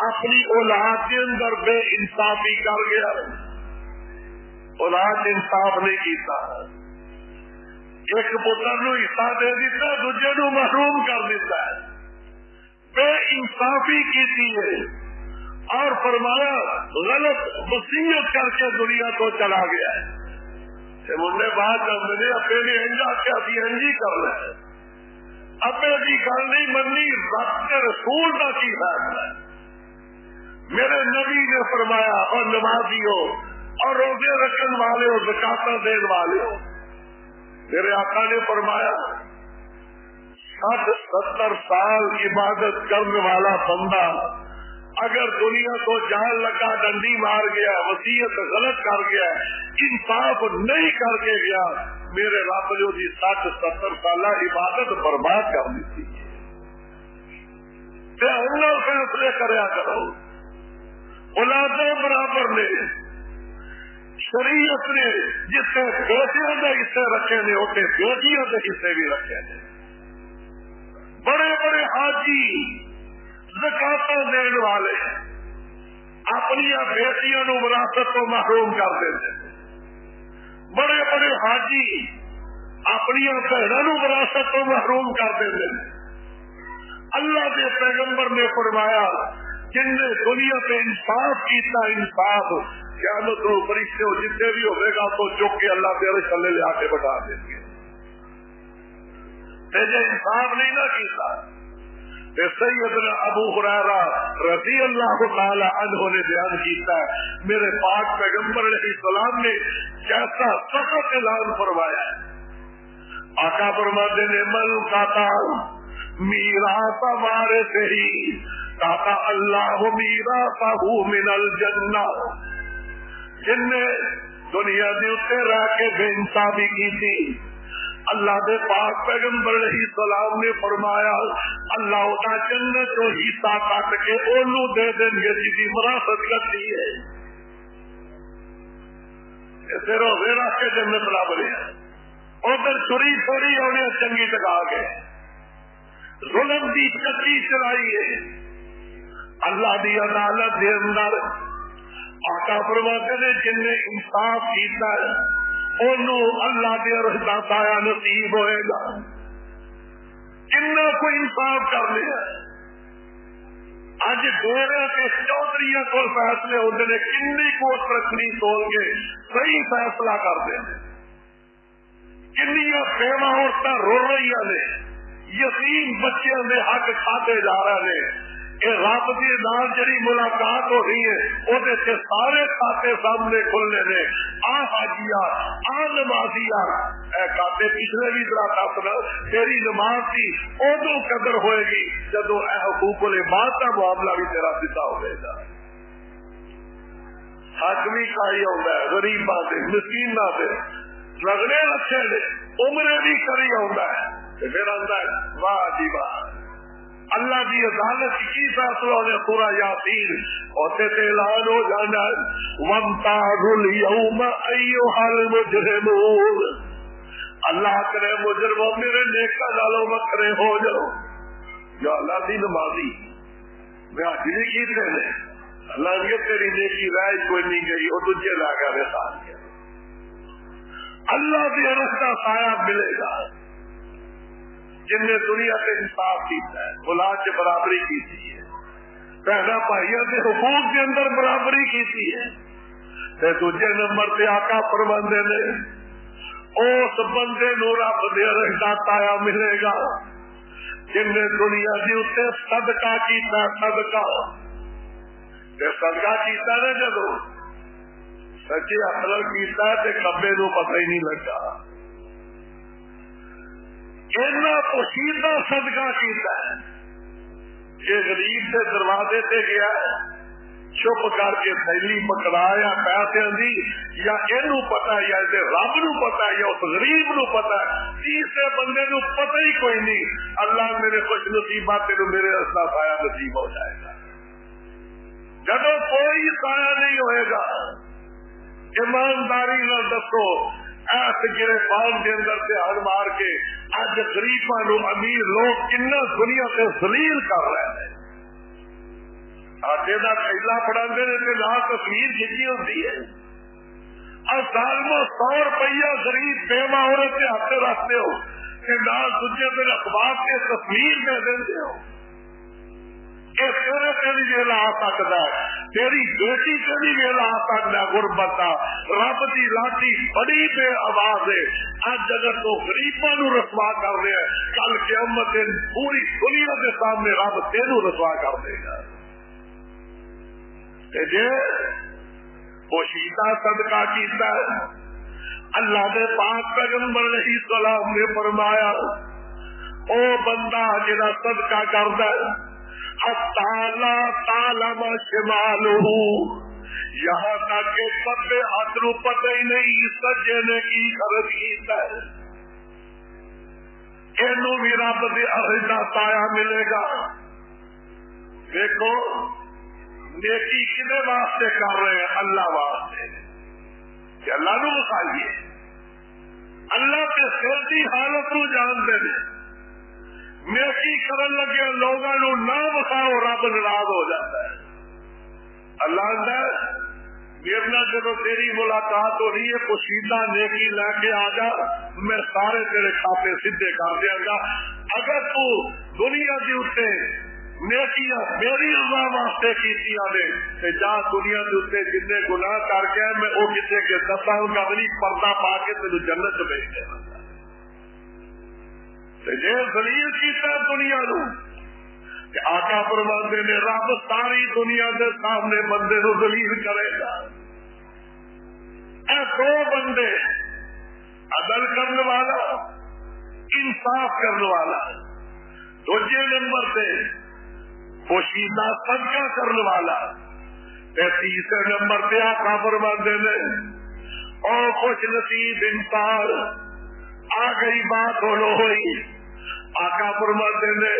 اپنی اولاد کے اندر بے انصافی کر گیا، اولاد انصاف نہیں کیتا، ایک پتر نو حصہ دے دیتا، دوجے نو محروم کر دیتا ہے، بے انصافی کی ہے، اور فرمایا غلط وصیت کر کے دنیا کو چلا گیا ہے۔ منڈے بات نے اپنے نے انجا کے ابھی انجی کر رہے اپنے بھی گل نہیں مننی، رب کے رسول کا کی فیصلہ ہے، میرے نبی نے فرمایا، اور نمازیوں اور روزے رکھنے والے ہو، زکاتاں دینے والے ہو، میرے آقا نے فرمایا 60-70 سال عبادت کرنے والا بندہ اگر دنیا کو جان لگا ڈنڈی مار گیا، وصیت غلط کر گیا، انصاف نہیں کر کے گیا، میرے رب جو 60-70 سال عبادت برباد کر دیتی ہے۔ فیصلے کریا کرو، اولادیں برابر نے، شریعت نے جتنے بیٹیوں کے حصے رکھے نے اتنے بیٹیوں کے حصے بھی رکھے نے، بڑے بڑے حاجی زکاتاں دین والے اپنی بیٹیاں نو وراثت تو محروم کر دیتے، بڑے بڑے حاجی اپنی بہنوں نو وراثت تو محروم کر دیتے۔ اللہ کے پیغمبر نے فرمایا جن نے دنیا پہ انصاف کیتا، انصاف قیامت کو فرشتے ہو جتنے بھی ہوئے گا تو چک کے اللہ کے رسول لے آ کے بتا دیں گے، جے انصاف نہیں نہ کیتا۔ سیدنا ابو ہریرہ رضی اللہ تعالی عنہ نے بیان کیتا ہے میرے پاک پیغمبر علیہ السلام نے کیسا سخت اعلان فرمایا ہے۔ آقا فرماتے نے من کاتا میراث وارث ہی کاتا اللہ میراثہ من الجنہ، جن نے دنیا کے اتنے رہ کے بے انصافی کی تھی، اللہ دے پاک پیغمبر علیہ السلام نے فرمایا اللہ کا جنت کو حصہ کٹ کے اونو دے دیں گے جس کی وراثت کرتی ہے، ایسے روزے رکھ کے جنت لا بنے، ادھر چوری چوری ہونے چنگی ٹکا کے ظلم کی کچی چلائی ہے، اللہ دی عدالت دے اندر آقا فرماتے نے جن نے انصاف کیتا ہے انہوں اللہ دے رحمت سایہ نصیب ہوئے گا، کنا کو انصاف کر لیا، اج ڈیرے کے چودھریوں کو فیصلے ہوتے ہیں، کنی کوٹ رکھنی تول کے صحیح فیصلہ کرتے ہیں، کنیاں بیوہ عورتیں رو رہی نے، یتیم بچیاں دے حق کھاتے جا رہے ہیں، یہ رب کی نال جڑی ملاقات ہو رہی ہے وہ سارے کھاتے سامنے کھلنے نے، آ حاجیا آ نمازیا، اے کھاتے پچھلے بھی ذرا دسنا تیری نماز کی ادو قدر ہوئے گی جدو اے حقوق العباد کا معاملہ بھی تیرا سیدھا ہوئے گا، حق بھی کھائی ہوتا ہے، غریباں سے مسکیناں سے لگنے رکھے نے، عمرے بھی کری ہوتا ہے، پھر آتا ہے واہ جی واہ اللہ کی عدالت کی فیصلہ نے پورا یاسین ہوتے تھے اعلان ہو جانا وَامْتَازُوا الْيَوْمَ أَيُّهَا الْمُجْرِمُونَ، اللہ کرے مجرموں میرے نیکا نالوں مکرے ہو جاؤ، یا اللہ دی نمازی میں آج بھی کیتے ہیں اللہ نے تیری نیکی رائے کوئی نہیں گئی وہ تجھے لا کر ساتھ گیا، اللہ کی عرص کا سایہ ملے گا، جن نے دنیا سے انصاف کیتا ہے، اولاد سے برابری کی ہے، پہلا بھائیوں کے حقوق کے اندر برابری کی ہے، دوسرے نمبر پہ آقا فرماندے نے اس بندے نو رب دے رحمت آیا ملے گا جن نے دنیا کے اتنے صدقہ کیتا، صدقہ کیتا نا جدو سچے اصل کیتا تے کبے نو پتہ ہی نہیں لگا، اینا پوشیدہ صدقہ کیتا ہے کہ غریب سے دروازے سے گیا چپ کر کے تھیلی پکڑایا پیسے دی، یا اینو پتا یا رب نو پتا یا اس غریب نو پتا، تیسرے بندے نو پتہ ہی کوئی نہیں، اللہ میرے خوش نصیبات تینوں میرے رستہ سایہ نصیب ہو جائے گا۔ جب کوئی سایہ نہیں ہوئے گا، ایمانداری نہ دسو ایس گرے پان کے اندر سے ہڑ مار کے اج غریباں نو امیر لوگ کنا دنیا سے ذلیل کر رہے ہیں۔ آٹے کا تھیلا پڑھاتے ہیں تے نال تصویر کھینچی ہوتی ہے، اور ظالمو 100 روپیہ غریب بیوہ عورت کے ہاتھ رکھتے ہو کہ نال دوجے دن اخبار سے تصویر دے دیتے ہو۔ یہ تیرے تے بھی ویلا آ سکتا ہے، تیری بیٹی تے بھی ویلا آ سکتا ہے۔ غربت رب دی لاٹھی بڑی بے آواز ہے، اج اگر تو غریباں نو رسوا کر رہے ہیں، کل قیامت دن پوری دنیا کے سامنے رب تینوں رسوا کر دے گا۔ جے پوشیدہ صدقہ کیتا ہے، اللہ دے پاک پیغمبر علیہ السلام نے فرمایا او بندہ جڑا صدقہ کردا ہے حتی لا تعلم شمالہ، یہاں تک کہ سبے ہاتھ نو پتہ ہی نہیں سجے نے کی خرچ کیتا ہے، اینو بھی رب دے عرش دا سایہ ملے گا۔ دیکھو نیکی کدے واسطے کر رہے ہیں؟ اللہ واسطے، کہ اللہ نو بخائیے، اللہ کے سر کی حالت نو جانتے ہیں، نیکی کرن لگے لوگوں نو نہ بخاؤ رب ناراض ہو جاتا ہے۔ اللہ کہتا میرے نال جدو تیری ملاقات ہو رہی ہے پوشیدہ نیکی لے کے آ جا، میں سارے تیرے کھاتے سیدھے کر دیا گا۔ اگر تو دنیا کے اتنے نیکیاں میری رضا واسطے کیتیاں نے تے جا دنیا کے اتنے جن گناہ کر کے میں وہ کسی کے دساں کا بھی پردہ پا کے تینوں جنت بھیج دینا۔ جی ذلیل کیتا دنیا نو کہ آقا فرماندے نے رب ساری دنیا کے سامنے بندے نو ذلیل کرے گا۔ اے دو بندے، عدل کرنے والا، انصاف کرنے والا، دوسرے نمبر سے پوشیدہ صدقہ کرنے والا، تیسرے نمبر پہ آقا فرماندے نے اور خوش نصیب انسان، آ گئی بات ہوئی، آقا فرماندے نے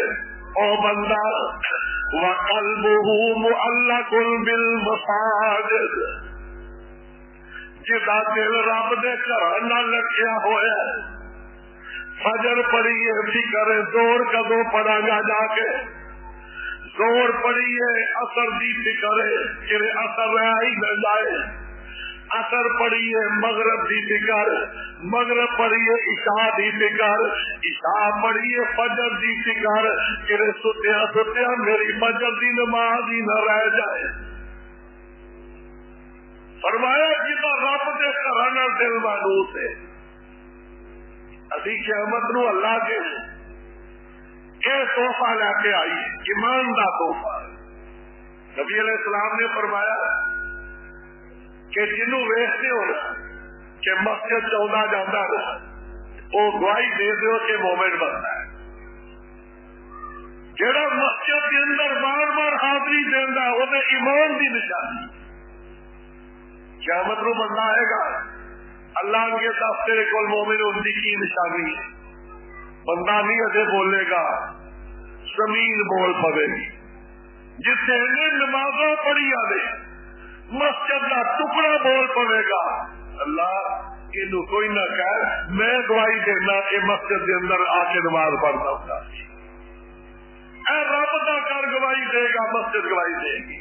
او بندہ وقلبہ معلق بالمساجد، جدا دل رب دے گھر نال لگیا ہوا ہے، فجر پڑھیے فکر زور کدو پڑھا گا جا کے، زور پڑھیے اثر دی فکر کہ اثر رہا ہی نہ جائے، اثر پڑھیے مغرب دی فکر، مغرب پڑھیے عشاء دی فکر، عشاء پڑھیے فجر دی فکر کہ ستیا ستیا میری فجر دی نماز ہی نہ رہ جائے۔ فرمایا جدا رب دے گھر نال دل مانوس ہے، ابھی قیامت نو اللہ کے یہ تحفہ لے کے آئی، ایمان دا تحفہ۔ نبی علیہ السلام نے فرمایا کہ جنوں ویستے ہو نا کہ مسجد چاہتا جاتا ہے وہ گواہی دے دو کہ مومن بنتا ہے، جڑا مسجد کے اندر بار بار حاضری دینا وہ ایمان دی نشانی۔ قیامت نو بندہ آئے گا، اللہ کے دس تیرے کول مومن ہونے کی نشانی ہے، بندہ نہیں اجے بولے گا، زمین بول پڑے گی، جتنے نمازاں پڑھیا نے مسجد کا ٹکڑا بول پڑے گا، اللہ یہ کوئی نہ کہہ میں گواہی دینا کہ مسجد کے اندر آ کے نماز پڑھتا ہوں، اے رب دا کر گواہی دے گا، مسجد گواہی دے گی۔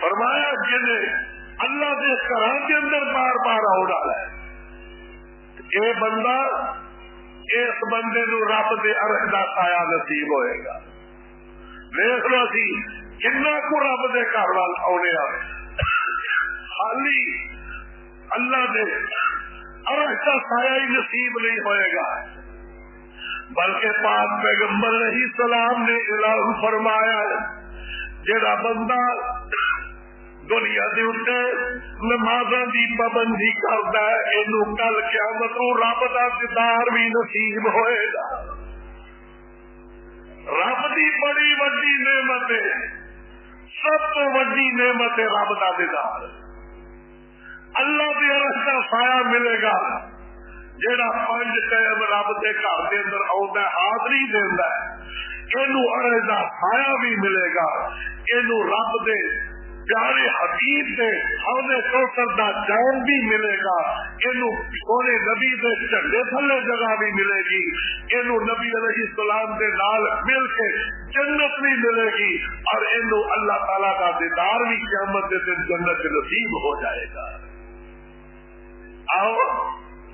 فرمایا جنہیں اللہ کے گھر کے اندر بار بار آؤ ڈالا ہے، یہ بندہ اس بندے نو رب دے عرش دا سایہ نصیب ہوئے گا۔ دیکھ لو سی کنا کو رب دے گھر وال آنے آ، خالی اللہ دے عرش دا سایہ ہی نصیب نہیں ہوئے گا، بلکہ پاک پیغمبر علیہ السلام نے اعلان فرمایا جڑا بندہ دنیا دے اوتے نمازاں دی پابندی کردا ہے اینو کل قیامت نوں رب دا دیدار بھی نصیب ہوئے گا۔ رب دی بڑی وڈی نعمت ہے، سب تو وڈی نعمت ہے رب دا دیدار. اللہ دی عرش دا سایہ ملے گا جیڑا 5 ٹائم رب دے گھر دے اندر آوندا ہے, حاضری دیندا ہے, اینو عرش دا سایہ بھی ملے گا, اینو رب دے پیارے حبیب دے حوض کوثر دا جام بھی ملے گا, اینو سونے نبی دے جھنڈے تھلے جگہ بھی ملے گی, اینو نبی علیہ السلام دے نال مل کے جنت بھی ملے گی, اور اینو اللہ تعالیٰ کا دیدار بھی قیامت کے دن جنت نصیب ہو جائے گا. آؤ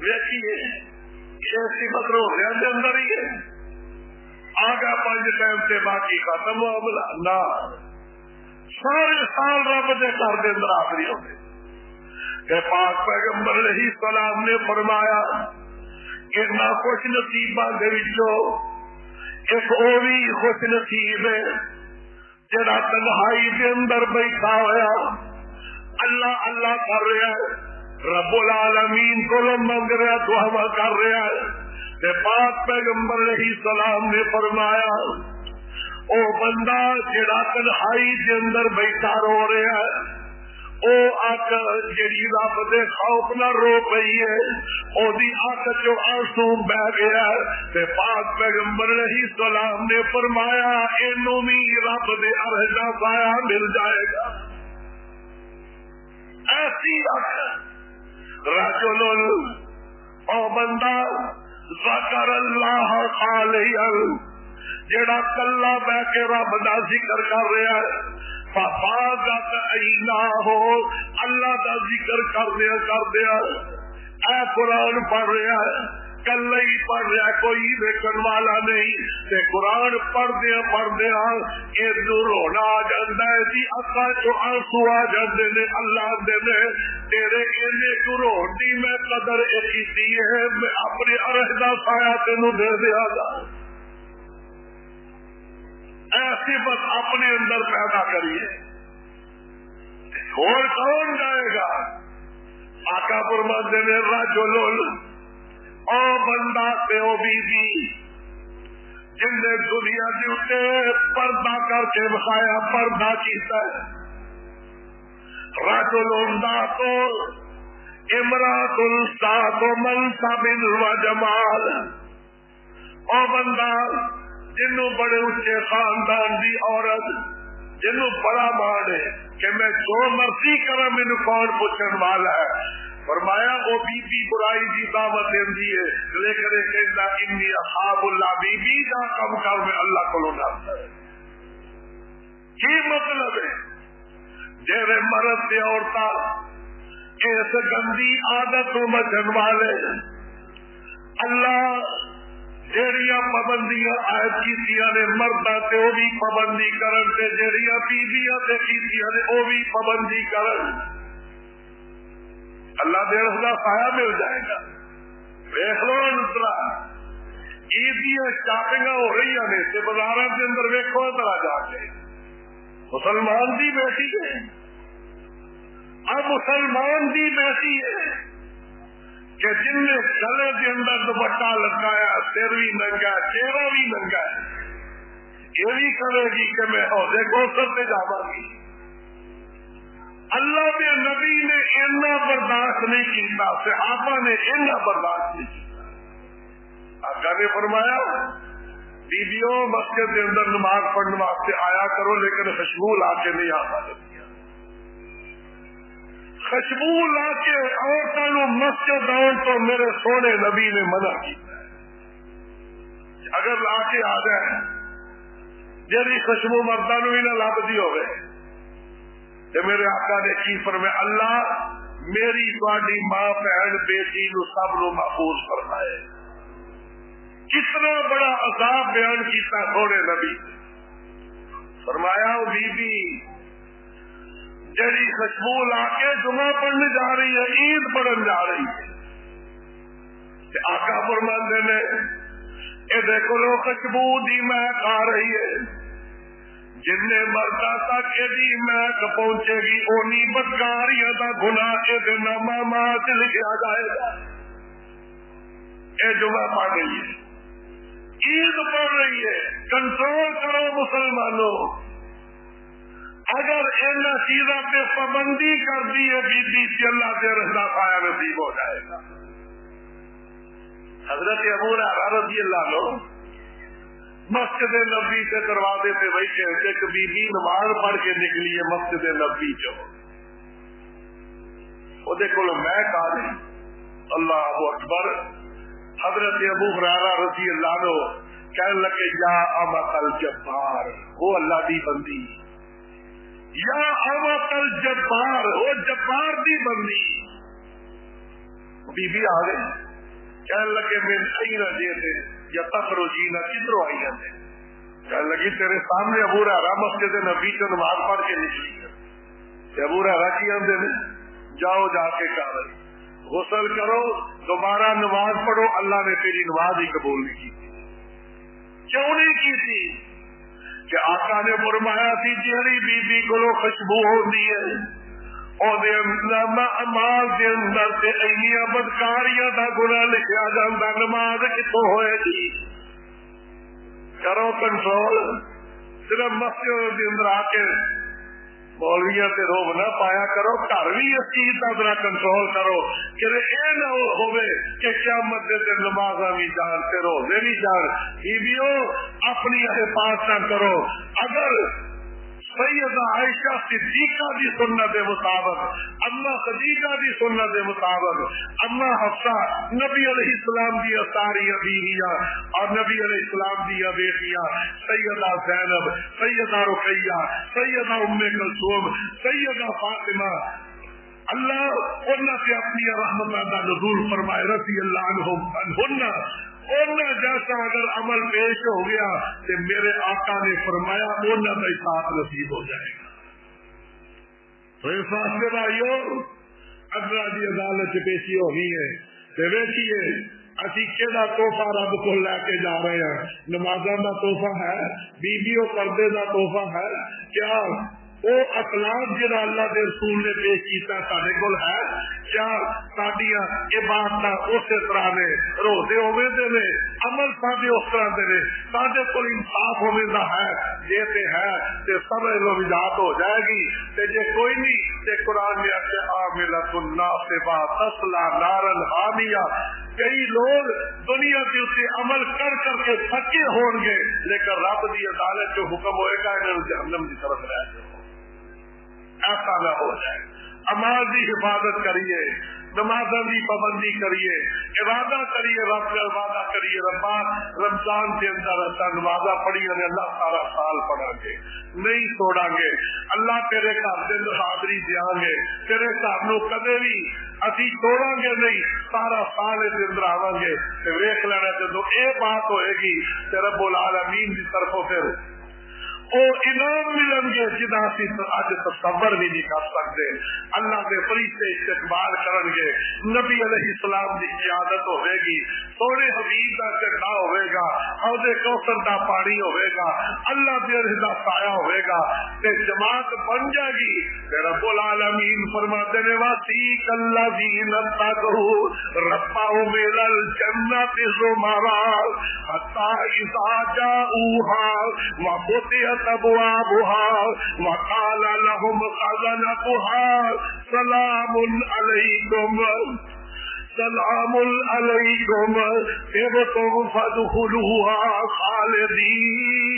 دیکھیے یہ صفت روزے کے اندر ہی ہے. آگا 5 ٹائم سے باقی ختم معاملہ نہ, سارے سال رب دے گھر دے اندر آخری ہوتے کہ پاک پیغمبر علیہ السلام نے فرمایا کہ نہ خوش نصیباں دے وچوں ایک او بھی خوش نصیب ہے جڑا تنہائی دے اندر بیٹھا ہویا اللہ اللہ کر رہا ہے, رب العالمین کو منگ رہا, دعا کر رہا ہے. کہ پاک پیغمبر علیہ السلام نے فرمایا او بندہ جڑا تنہائی دے اندر بیٹھا رو رہا ہے, او اک جڑی رب دے خوف نہ رو پئی ہے, او دی اک چوں آنسو بہ گیا ہے, تے پاک پیغمبر علیہ السلام نے فرمایا اینو بھی رب دے عرش دا سایہ مل جائے گا. ایسی اک رجل او بندہ ذکر اللہ خالیا جڑا کلا بہ کے رب دا ذکر کر رہا ہے, ففاضت عیناہ اللہ دا ذکر کر دیا اے قرآن پڑھ رہا ہے, کلا ہی پڑھ رہا ہے, کوئی ویکن والا نہیں. تے قرآن پڑھ دیا ادھر رونا آ جاتا ہے جی, اکھاں چوں آنسو آ جاندے نے. اللہ دے نے تیرے اینے تو روڑ دی میں قدر کیتی ہے, میں اپنے عرش دا سایہ تینوں دے دیا گا. ایسی بات اپنے اندر پیدا کریے, اور کون جائے گا. آقا فرماتے نے رجل او بندہ تے او بی بی جن نے دنیا کے اوپر پردہ کر کے بخایا, پردہ کیتا ہے. رجل ذات امرات ذات منصب و جمال او بندہ جنوں بڑے اچھے خاندان دی عورت جنوں بڑا مان ہے کہ میں جو مرضی کرا مینوں کون پوچھن والا ہے. فرمایا وہ بی بی برائی دی دعوت دیندی ہے, لیکن کہندا انی اصحاب اللہ, بی بی دا کم کر میں اللہ کولوں ڈردا ہے. کی مطلب ہے جڑے مرد تے عورتاں اس گندی عادت تو بچن والے اللہ جیڑیاں پابندیاں عائد کیتیاں نے مرداں تے او بھی پابندی کرن, تے جیڑیاں بیویاں تے کیتیاں نے او بھی پابندی کرن, اللہ دے رحمت دا سایہ مل جائے گا. دیکھ لو انترا عید دی شاپنگ ہو رہی نے تے بازاراں دے اندر ویکھو ذرا جا کے, مسلمان دی بیٹی ہے, اب مسلمان دی بیٹی ہے کہ جن نے گلے کے اندر دوپٹہ لگایا, سر بھی ننگا, چہرہ بھی ننگا ہے, یہ بھی کرے گی کہ میں عہدے کوثر پہ جاواں گی. اللہ کے نبی نے اتنا برداشت نہیں کیتا, صحابہ نے اتنا برداشت نہیں کیتا. آقا نے فرمایا بیویوں مسجد کے اندر نماز پڑھنے واسطے آیا کرو, لیکن خوشبو لا کے نہیں آتا. خوشبو لا کے عورتوں مسجد آن تو میرے سونے نبی نے منع کیا. اگر لا کے آ جائے جی خوشبو مردوں بھی نہ لبدی ہوئے تو میرے آقا نے کی فرمایا اللہ میری تہاڈی ماں بہن بیٹی نو سب نو محفوظ فرمائے. کتنا بڑا عذاب بیان کیتا سونے نبی. فرمایا او بی بی جڑی خوشبو لا کے جمعہ پڑھنے جا رہی ہے, عید پڑھن جا رہی ہے, آقا فرماندے نے اے دیکھو لو خوشبو دی مہک آ رہی ہے, جن مردہ تک یہ مہک پہنچے گی اونی بدکاریاں دا گناہ یہ نامہ ماں لکھا جائے گا. اے جمعہ پڑھ رہی ہے, عید پڑھ رہی ہے, کنٹرول کرو مسلمانوں. اگر ان چیزوں پہ پابندی کر دی ہے بیبی سے اللہ سے رضا پایا نصیب ہو جائے گا. حضرت ابو ہریرہ رضی اللہ عنہ مسجد نبی کے دروازے پہ بیٹھے ایک بی بی نماز پڑھ کے نکلی ہے مسجد نبی چو میں کہا اللہ اکبر. حضرت ابو ہریرہ رضی اللہ عنہ کہنے لگے یا امت الجبار، وہ اللہ دی بندی، یا امت الجبار، وہ جبار دی بندی. بی بی آ گئی، کہنے لگے من این جیتے یا تخرجینا، کدھروں آئی ہیں؟ کہنے لگی تیرے سامنے ابو ہریرہ مسجد نبی سے نماز پڑھ کے نکلی ہے. ابو ہریرہ کی اندر جاؤ جا کے کر غسل کرو، دوبارہ نماز پڑھو، اللہ نے تیری نماز ہی قبول نہیں کی. کیوں نہیں کی تھی؟ کہ آقا نے فرمایا تھی جہری بی بی کو خوشبو ہوتی ہے امال کے اندر سے اینیاں بدکاریاں دا گناہ لکھا جاتا، نماز کتوں ہوئے گی؟ کرو کنٹرول. صرف مسجد کے اندر آ کے مولویاں سے روب نہ پایا کرو، گھر بھی اس چیز کا ذرا کنٹرول کرو کہ یہ نہ ہوئے کہ قیامت دے دن نمازاں بھی جان تے روزے بھی جان. بیویوں اپنی حفاظت کرو. اگر سیدہ عائشہ صدیقہ دی سنت کے مطابق، اما خدیجہ دی سنت کے مطابق، اما حفصہ نبی علیہ السلام دی ساری بیویاں اور نبی علیہ السلام دی بیٹیاں، سیدہ زینب، سیدہ رقیہ، سیدہ ام کلثوم، سیدہ فاطمہ، اللہ انہاں سے اپنی رحمت کا نزول فرمائے رضی اللہ عنہن. انہاں جیسا اگر عمل پیش ہو گیا تو میرے آقا نے فرمایا انہاں کا ساتھ نصیب ہو جائے گا. تو اس واسطے بھائیو اگر دی عدالت پیشی ہونی ہے تو ویکھیے اسی کیڑا تحفہ رب کو لے کے جا رہے ہیں. نمازاں دا تحفہ ہے، بیویوں پردے دا تحفہ ہے، کیا وہ اخلاق جڑا اللہ دے رسول نے پیش کیتا سارے کول ہے؟ کیا ساڈیاں عبادت اسی طرح نے روزے ہوے دے نے، عمل سارے اس طرح دے نے، سارے کول انصاف ہوے دا ہے؟ جے تے ہے تے سب لوگ نجات ہو جائے گی، تے جے کوئی نہیں تے قرآن میں آتے عاملۃ ناصبہ تصلی نارا حامیہ. کئی لوگ دنیا کے اسے عمل کر کر کے تھکے ہون گے، لیکن رب دی عدالت جو حکم ہوئے گا انہوں جہنم کی طرف لے جاؤ. ایسا نہ ہو جائے. امال کی حفاظت کریے، نمازوں کی پابندی کریے، عبادت کریے، رب کا وعدہ کریے. ربا رمضان کے اندر ایسا نمازہ پڑھی اور اللہ سارا سال پڑھا گے، نہیں چھوڑا گے. اللہ تیرے گھر کے اندر حاضری دیا گے، تیرے گھر نو کدے بھی اسی چھوڑا گے نہیں، سارا سال اس اندر آواں گے. ویکھ لینا جدو یہ بات ہوئے گی تے رب العالمین کی طرفوں پھر وہ انعام ملن گے جنہاں اسی اج تصور بھی نہیں کر سکتے. اللہ کے فرشتے استقبال کرن گے، نبی علیہ السلام کی قیادت ہوے گی، سونے حبیب کا چڑھا ہوے گا، حوض کوثر کا پانی ہوے گا، اللہ کے رضا سایہ ہوے گا تے جماعت بن جائے گی. تے رب العالمین فرماتے ہیں واسیق الذین اتقوا ربهم الى الجنة زمرا حتى اذا جاءوها وفتحت ابوابها وقال لهم خزنتها سلام علیکم سلام علیکم طبتم فادخلوها خالدین.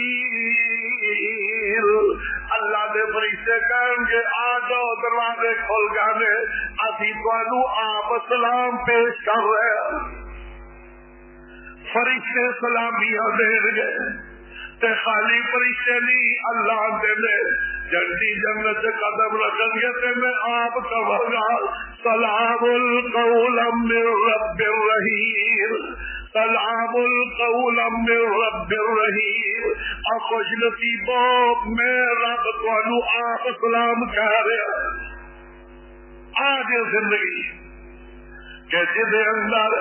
اللہ دے فرشتے کہیں گے آ جاؤ، دروازے کھل گئے، اسی تانوں آپ سلام پیش کر رہے ہیں. فرشتے سلامیاں دیں گے تے خالی فرشتے نہیں، اللہ دے جنتی جنت قدم رکھیں گے تے میں آپ کہوں گا سلام القول من رب الرحیم، سلام القول من رب الرحیم. اور خوش نصیبوں میں رب تانوں آپ سلام کہہ رہے ہیں. آج زندگی کہ جس اندر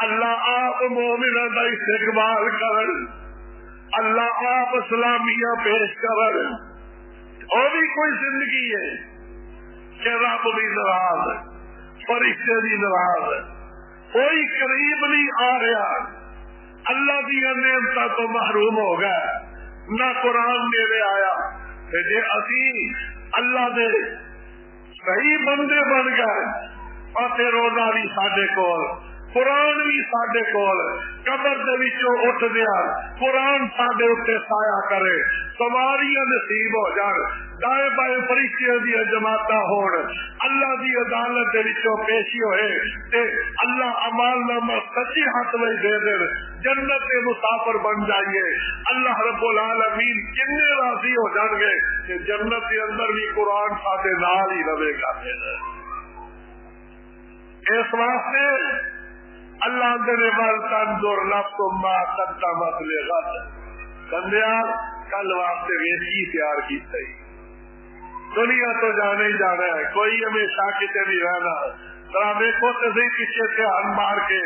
اللہ آپ مومنوں کا استقبال کرن، اللہ آپ اسلامیہ پیش کر، اور بھی کوئی زندگی ہے کہ رب بھی ناراض، فرشتے بھی ناراض، کوئی قریب نہیں آ رہا، اللہ کی نعمتوں تو محروم ہو گئے. نہ قرآن میرے آیا، تے جے اسی اللہ دے صحیح بندے بن گئے پاسے روزہ بھی ساڈے کول، قرآن بھی ساڈے کول، قبر دے وچوں اٹھ دیا قرآن ساڈے اوتے سایہ کرے، سواریاں نصیب ہو جان، دائیں بائیں فرشتیاں دی جماعتاں ہون، اللہ دی عدالت دے وچوں پیشی ہوئے تے اللہ اعمال نامہ سچی ہاتھ میں دے دے، جنت کے مسافر بن جائیے۔ اللہ رب العالمین کتنے راضی ہو جان گے کہ جنت کے اندر بھی قرآن ساڈے نال ہی رہے گا۔ اس واسطے اللہ نے مال تنظر نفس ما قدمت لغد، بندیا کل واسطے ویسی تیار کی تھی، دنیا تو جانے ہی جانا ہے، کوئی ہمیشہ کتے نہیں رہنا۔ ذرا دیکھو تو صحیح پیچھے سے ہن مار کے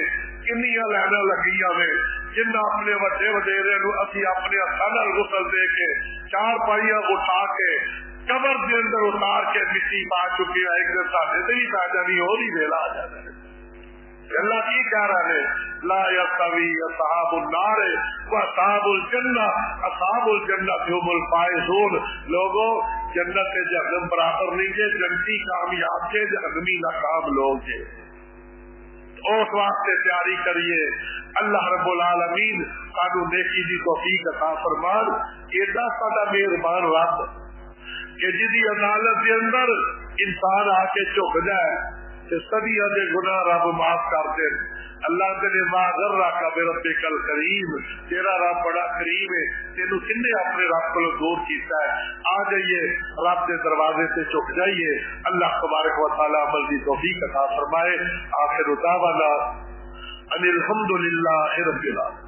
کنیاں لینا لگی میں جنہ اپنے وڈے وڈیرے نو اسی اپنے ہاتھاں نال غسل دے کے چار پائیاں اٹھا کے قبر دے اندر اتار کے مٹی پا چکی ہے، ایک دن ساڈے تے بھی پی جانی، اور ہی ویلا آ جانا ہے۔ اللہ کی کہہ رہے ہیں لا یستوی اصحاب النار واصحاب الجنہ، اصحاب الجنہ هم الفائزون، لوگوں جنت جہنم برابر نہیں ہے، جنتی کامیاب کے جہنمی ناکام لوگ ہیں۔ اس واسطے تیاری کریے، اللہ رب العالمین سانو نیکی دی توفیق عطا فرمان۔ ایڈا ساڈا مہربان رب کہ جدی عدالت کے اندر انسان آ کے جھک جائے صدیہ دے گناہ رب معاف کر دے۔ اللہ نے ما غرک بربک الکریم، تیرا رب بڑا کریم ہے، تینو کنے اپنے رب کو دور کیتا ہے۔ آ جائیے رب کے دروازے سے چک جائیے، اللہ تبارک و تعالی عمل کی توفیق عطا فرمائے۔ آخر دعوانا ان الحمد للہ رب العالمین۔